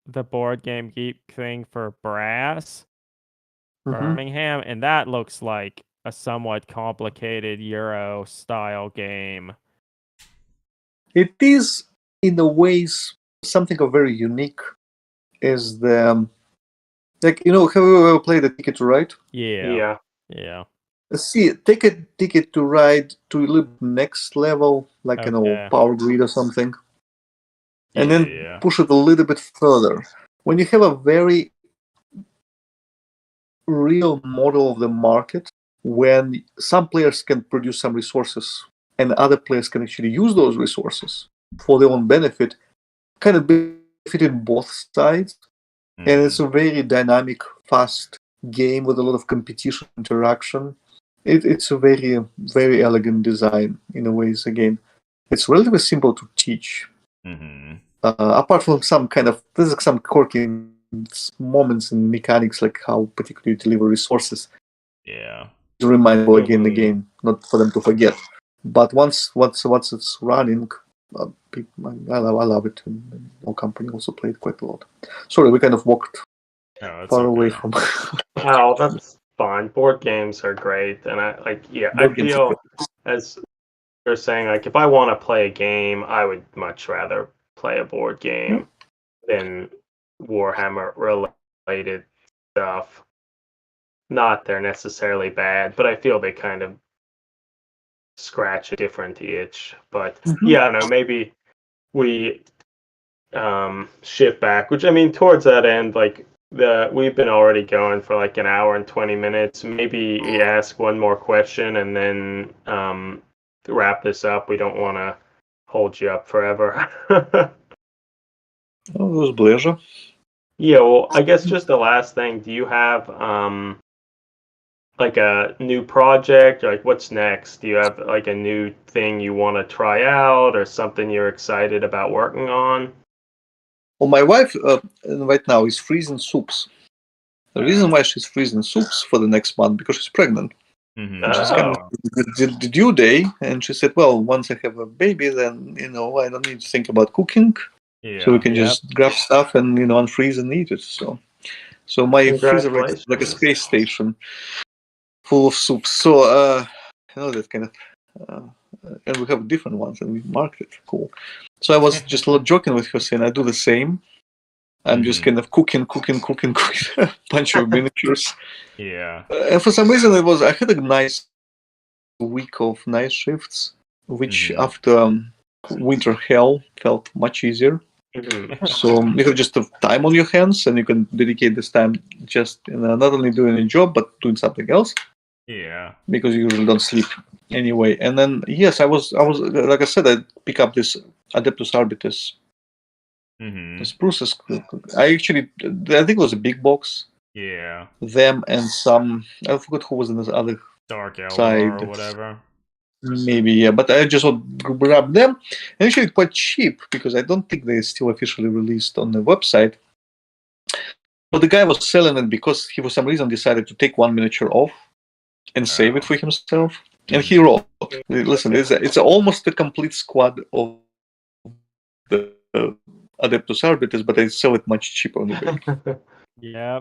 the board game geek thing for Brass Mhm. Birmingham, and that looks like a somewhat complicated Euro style game. It is, in a ways, something of very unique. Is the like have you ever played a Ticket to Ride? Yeah, Yeah. yeah. See, take a Ticket to Ride to a little next level, like Okay. Power Grid or something, and Yeah, then yeah. push it a little bit further. When you have a very real model of the market, when some players can produce some resources and other players can actually use those resources for their own benefit, kind of benefited both sides. And it's Mhm. a very dynamic, fast game with a lot of competition interaction. It's a very, very elegant design in a ways. Again, it's relatively simple to teach. Mhm. Apart from there's some quirky moments and mechanics, like how particularly you deliver resources Yeah. to remind people again and Mhm. again, not for them to forget. But once it's running, I love it. And our company also played quite a lot. Sorry, we kind of walked No, that's far away okay. from Oh, that's fine. Board games are great, and I board games. feel as you're saying, like if I want to play a game, I would much rather play a board game than Warhammer related stuff. Not they're necessarily bad, but I feel they kind of scratch a different itch. But Mhm. yeah, I don't know, maybe we shift back, which I mean towards that end, like we've been already going for like an hour and 20 minutes. Maybe you ask one more question and then wrap this up. We don't want to hold you up forever. Oh, it was a pleasure. Yeah, well, I guess just the last thing. Do you have like a new project? Or like, what's next? Do you have like a new thing you want to try out, or something you're excited about working on? Well, my wife right now is freezing soups. The reason why she's freezing soups for the next month because she's pregnant. Mhm. And she's coming the due day, and she said, "Well, once I have a baby, then I don't need to think about cooking, Yeah. so we can just grab stuff and unfreeze and eat it." So my freezer right is like a space station full of soups. So that kind of, and we have different ones, and we marked it. Cool. So I was just joking with her, saying I do the same. I'm just kind of cooking, bunch of miniatures. Yeah. And for some reason, I had a nice week of night shifts, which after winter hell felt much easier. So you have just have time on your hands, and you can dedicate this time just not only doing a job but doing something else. Yeah. Because you usually don't sleep anyway. And then yes, I was like I said, I pick up this Adeptus Arbites. Spruces. I think it was a big box. Yeah. Them and some, I forgot who was in the other Dark Elder side or whatever. Maybe, yeah, but I just would grab them. And actually, quite cheap because I don't think they're still officially released on the website. But the guy was selling it because he, for some reason, decided to take one miniature off and save it for himself. And he wrote, "Listen, it's almost a complete squad of the Adeptus Arbites, but I sell it much cheaper on eBay." Yeah.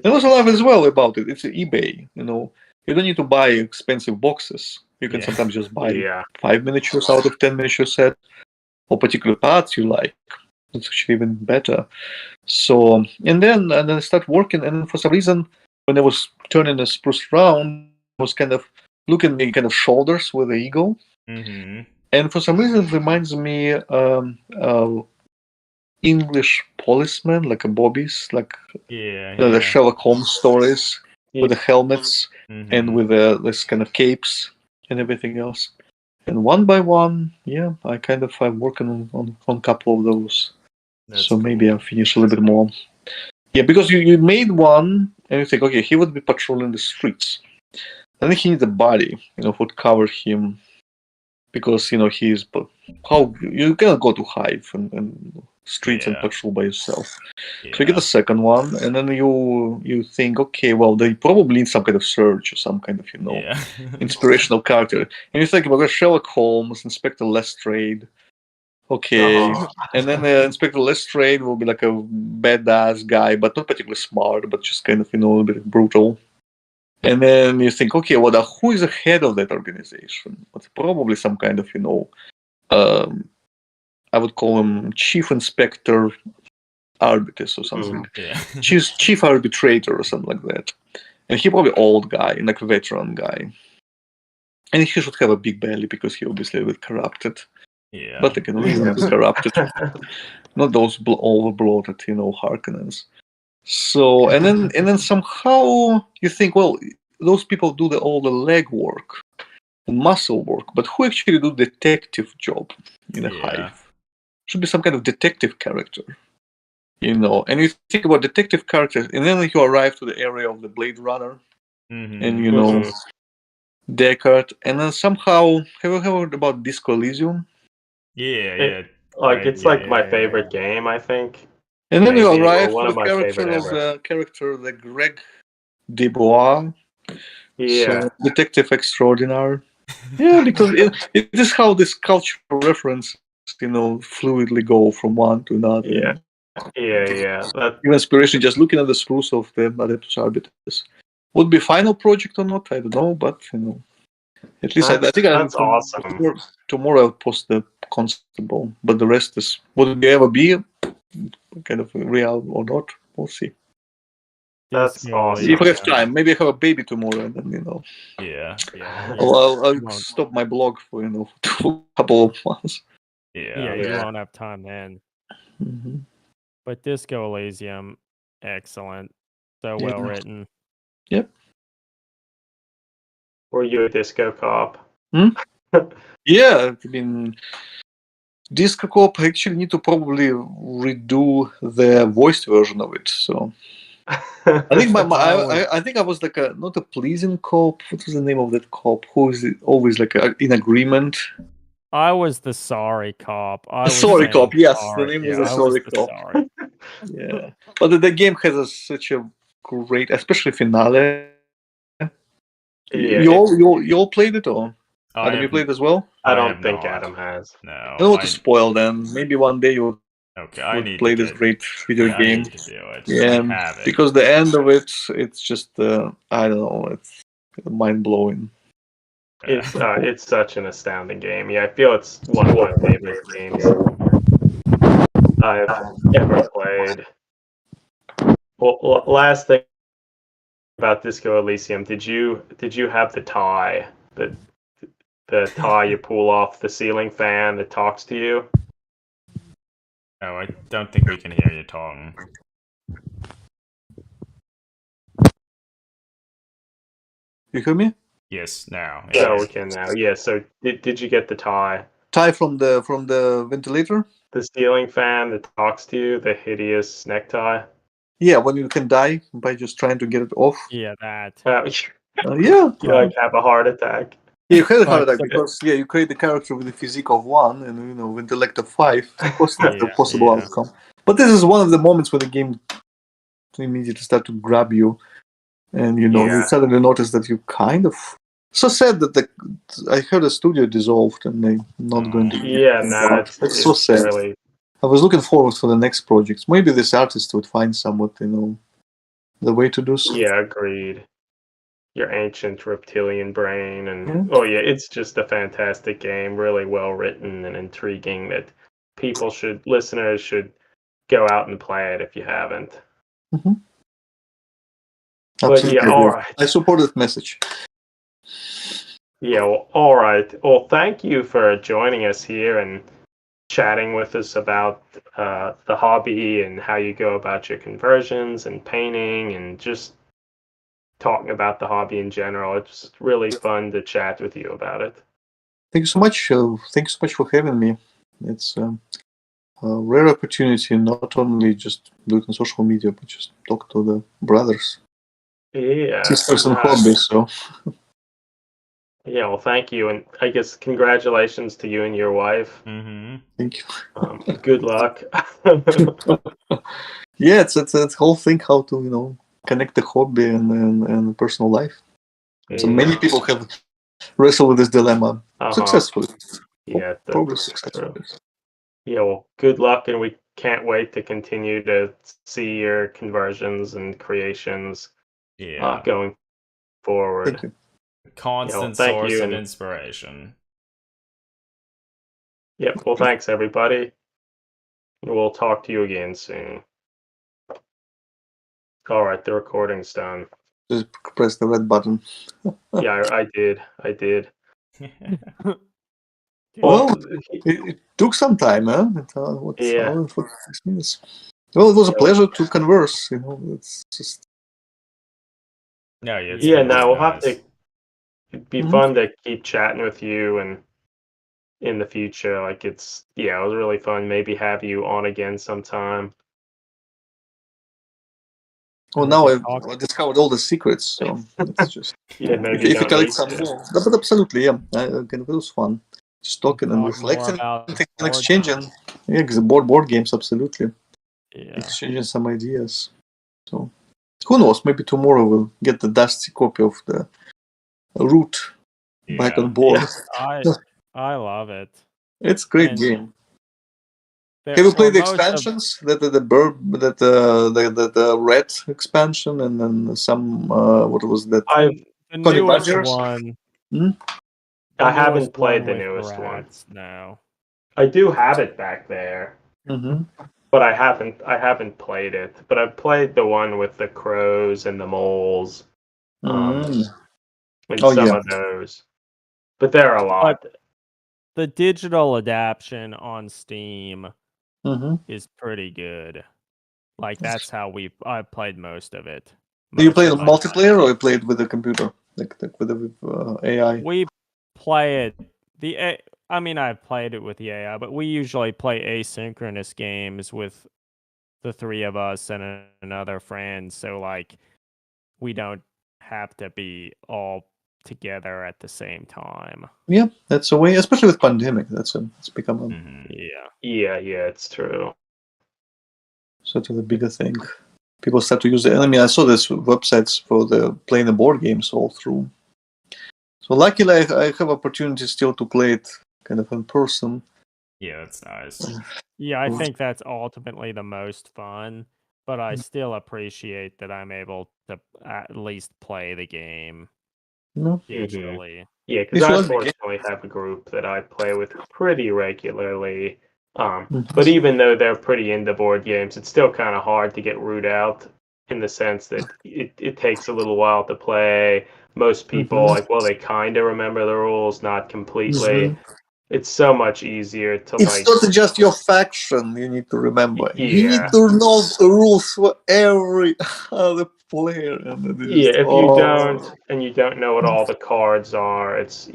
There was a lot as well about it. It's eBay, you don't need to buy expensive boxes. You can sometimes just buy 5 miniatures out of 10 miniature set, or particular parts you like. It's actually even better. So, and then I started working, and for some reason, when I was turning the spruce round, I was kind of looking at the kind of shoulders with the eagle. And for some reason, it reminds me English policemen, like a bobbies, like the Sherlock Holmes stories with the helmets and with this kind of capes and everything else. And one by one, I'm working on a couple of those. So maybe I'll finish a little bit more. Yeah, because you made one and you think, okay, he would be patrolling the streets. And then he needs a body, would cover him because he's how you cannot go to Hive and streets and patrol by yourself. So you get a second one, and then you think, okay, well, they probably need some kind of search or some kind of inspirational character, and you think about Sherlock Holmes, Inspector Lestrade. Okay, and then Inspector Lestrade will be like a badass guy, but not particularly smart, but just kind of a bit brutal. And then you think, okay, well, who is the head of that organization? It's probably some kind of, I would call him Chief Inspector Arbitus or something. Chief Arbitrator or something like that. And he probably old guy, like a veteran guy. And he should have a big belly because he obviously a bit corrupted. Yeah. But again, reasonably corrupted. Not those over-bloated, Harkonnens. So, and then somehow you think, well, those people do all the leg work and muscle work, but who actually do detective job in a hive? Should be some kind of detective character, And you think about detective characters, and then you arrive to the area of the Blade Runner, and Deckard, and then somehow have you heard about Disco Elysium? Yeah. It's my favorite game, I think. And then you arrive to the character, the Greg Dubois. So, detective extraordinary. Yeah, because it is how this cultural reference, fluidly go from one to another. Yeah. Your inspiration just looking at the spruce of the Adeptus Arbites. Would be final project or not, I don't know, but at least I think that's awesome. Tomorrow I'll post the constable, but the rest is would it ever be kind of real or not? We'll see. That's awesome. If I have time, maybe I have a baby tomorrow, and then Yeah. I'll stop my blog for a couple of months. Yeah, you won't have time then. But Disco Elysium, excellent. So Yeah. well written. Yep. Were you a Disco Cop? Yeah, I mean, Disco Cop, I actually need to probably redo the voiced version of it. So I think I think I was like not a pleasing cop. What was the name of that cop who is always like in agreement? I was the sorry cop. I was Sorry saying cop. Yes, sorry. the name was Yeah, the I sorry was the cop. sorry. Yeah, but the game has such a great, especially finale. Yeah, You all played it, or I Adam, you have, played as well? I I don't have think not. Adam has. No, I don't want to spoil them. Maybe one day you okay. I would need play to this get. great video Yeah, I game. need to do it. Yeah, I have it. because the end of it's just I don't know, it's mind blowing. It's such an astounding game. Yeah, I feel it's one of my favorite games I've ever played. Well, last thing about Disco Elysium, did you have the tie, the tie you pull off the ceiling fan that talks to you? Oh, I don't think we can hear you talking. You hear me? Yes, now. So we can now. Yeah. So did you get the tie? Tie from the ventilator? The ceiling fan that talks to you, the hideous necktie. Yeah, when you can die by just trying to get it off. Yeah, that. Yeah. You like have a heart attack. Yeah, you had a heart But attack because you create the character with the physique of 1 and with intellect of 5. Of course, that's the Yeah, possible yeah. outcome. But this is one of the moments where the game immediately start to grab you, and you Yeah. suddenly notice that you kind of. So sad that I heard the studio dissolved and they're not going to. Yeah, no, it's so sad. Really... I was looking forward for the next projects. Maybe this artist would find somewhat, the way to do so. Yeah, agreed. Your ancient reptilian brain, and Yeah. oh yeah, it's just a fantastic game, really well written and intriguing. That listeners should go out and play it if you haven't. Mm-hmm. But Absolutely. yeah, all right. I support that message. Yeah, well, all right. Well, thank you for joining us here and chatting with us about the hobby and how you go about your conversions and painting and just talking about the hobby in general. It's really fun to chat with you about it. Thank you so much. Thank you so much for having me. It's a rare opportunity, not only just do it on social media, but just talk to the brothers, sisters, and hobbies. So. Yeah, well, thank you, and I guess congratulations to you and your wife. Mm-hmm. Thank you. Good luck. Yeah, it's a whole thing how to connect the hobby and personal life. So many people have wrestled with this dilemma successfully. Yeah, probably successfully. Yeah, well, good luck, and we can't wait to continue to see your conversions and creations. Going forward. Thank you. Constant source of inspiration. Yep. Well, thanks everybody. We'll talk to you again soon. All right, the recording's done. Just press the red button. Yeah, I did. Well, it took some time, huh? 6 minutes. Well, it was a pleasure to converse. It's just. No, yeah. Now we'll have to. It'd be fun to keep chatting with you and in the future. Like it was really fun. Maybe have you on again sometime. Well, now I've discovered all the secrets, so it's just maybe if you collect some more. But absolutely, yeah, it was fun. Just talking and reflecting and exchanging. Yeah, because the board games, absolutely. Yeah. Exchanging some ideas. So who knows? Maybe tomorrow we'll get the dusty copy of the Root back on board. I love it. It's a great game. Have you played the expansions? The red expansion and then some what was that? The newest one. I haven't played the newest one. No. I do have it back there. But I haven't played it. But I've played the one with the crows and the moles. And some of those. But there are a lot. But the digital adaptation on Steam is pretty good. Like that's how I played most of it. Do you play Most the of my time. multiplayer or you play it with the computer, like with the AI? We play it. I mean, I've played it with the AI, but we usually play asynchronous games with the three of us and another friend. So like, we don't have to be all together at the same time. Yeah, that's a way, especially with pandemic. It's become a Mhm. Yeah. Yeah, it's true. sort of a bigger thing. People start to use it. I mean, I saw this websites for the playing the board games all through. So luckily, I have opportunity still to play it kind of in person. Yeah, that's nice. Yeah, I think that's ultimately the most fun, but I still appreciate that I'm able to at least play the game No, digitally. Yeah, because This I was the game. fortunately have a group that I play with pretty regularly. Mhm. But even though they're pretty into board games, it's still kind of hard to get root out in the sense that it takes a little while to play. Most people, like, well, they kind of remember the rules, not completely. Mhm. It's so much easier to, It's like, not just your faction you need to remember. You need yeah. to know the rules for every other player. And it Yeah, is, if you don't and you don't know what all the cards are, it's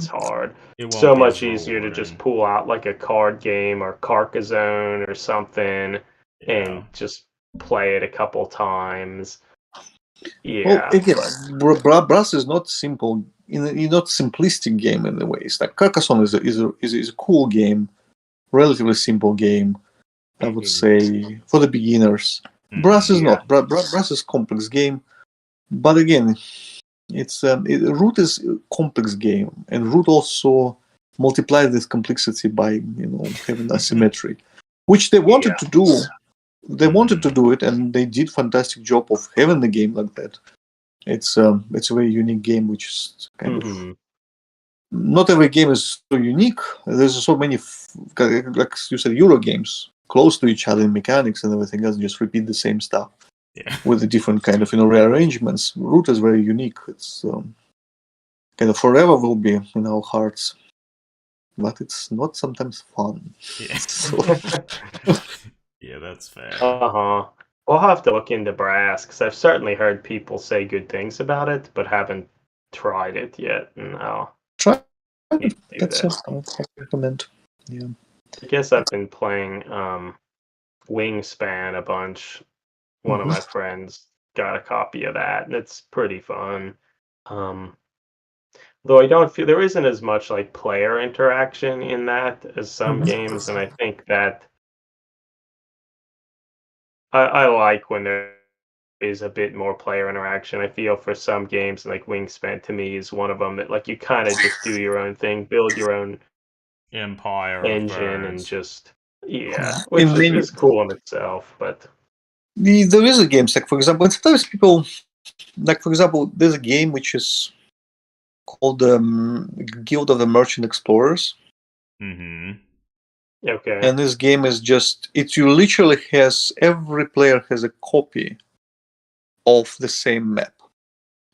hard. It won't So be as much easier to just rewarding. pull out like a card game or Carcassonne or something Yeah. and just play it a couple times. Well, Yeah. again, Brass is not simple. In not simplistic game in the ways. Like Carcassonne is a cool game, relatively simple game. I would Mhm. say for the beginners. Brass Mhm. is Yeah. not. Brass is complex game, but again, Root is a complex game, and Root also multiplies this complexity by having asymmetry, which they wanted Yeah. to do. They wanted to Mhm. do it, and they did fantastic job of having the game like that. It's a very unique game, which is kind of Mhm. not every game is so unique. There's so many, like you said, Euro games close to each other in mechanics and everything else. Just repeat the same stuff Yeah. with the different kind of rearrangements. Root is very unique. It's kind of forever will be in our hearts, but it's not sometimes fun. Yeah. So, Yeah, that's fair. Uh-huh. We'll have to look into Brass because I've certainly heard people say good things about it, but haven't tried it yet. And I'll try. need to do That's that. I would recommend. Yeah. I guess I've been playing Wingspan a bunch. One of Mhm. my friends got a copy of that, and it's pretty fun. Um, though I don't feel there isn't as much like player interaction in that as some Mhm. games, and I think that I like when there is a bit more player interaction. I feel for some games, like Wingspan to me is one of them that like you kind of just do your own thing, build your own Empire of engine, and birds. just yeah, which In many, is cool in itself, but. there is a game like for example, and sometimes people like for example, there's a game which is called Guild of the Merchant Explorers. Mm-hmm. Okay. And this game is just you literally has every player has a copy of the same map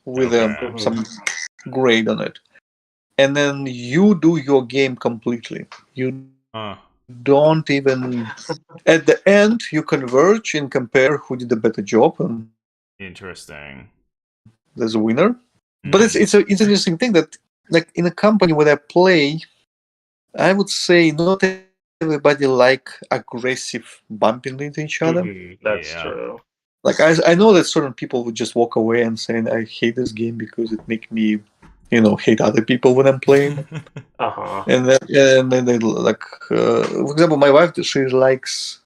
with Okay. some grade on it, and then you do your game completely. You Huh. don't even at the end you converge and compare who did a better job, and Interesting. there's a winner. But Mhm. it's an interesting thing that like in a company where I play, I would say not everybody like aggressive bumping into each other. That's Yeah. true. Like I know that certain people would just walk away and say I hate this game because it make me, hate other people when I'm playing. Uh-huh. And then they like, for example, my wife she likes,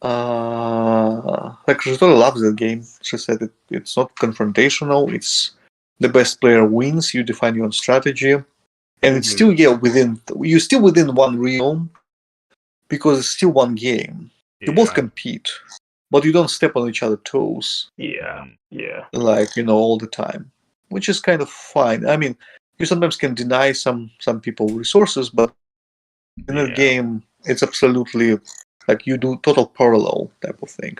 like she totally loves the game. She said it's not confrontational. It's the best player wins. You define your own strategy, and it's still you're still within one realm because it's still one game. You both Yeah. compete, but you don't step on each other's toes. Yeah. Mhm. Yeah. Like all the time, which is kind of fine. I mean, you sometimes can deny some people resources, but in a Yeah. game it's absolutely like you do total parallel type of thing.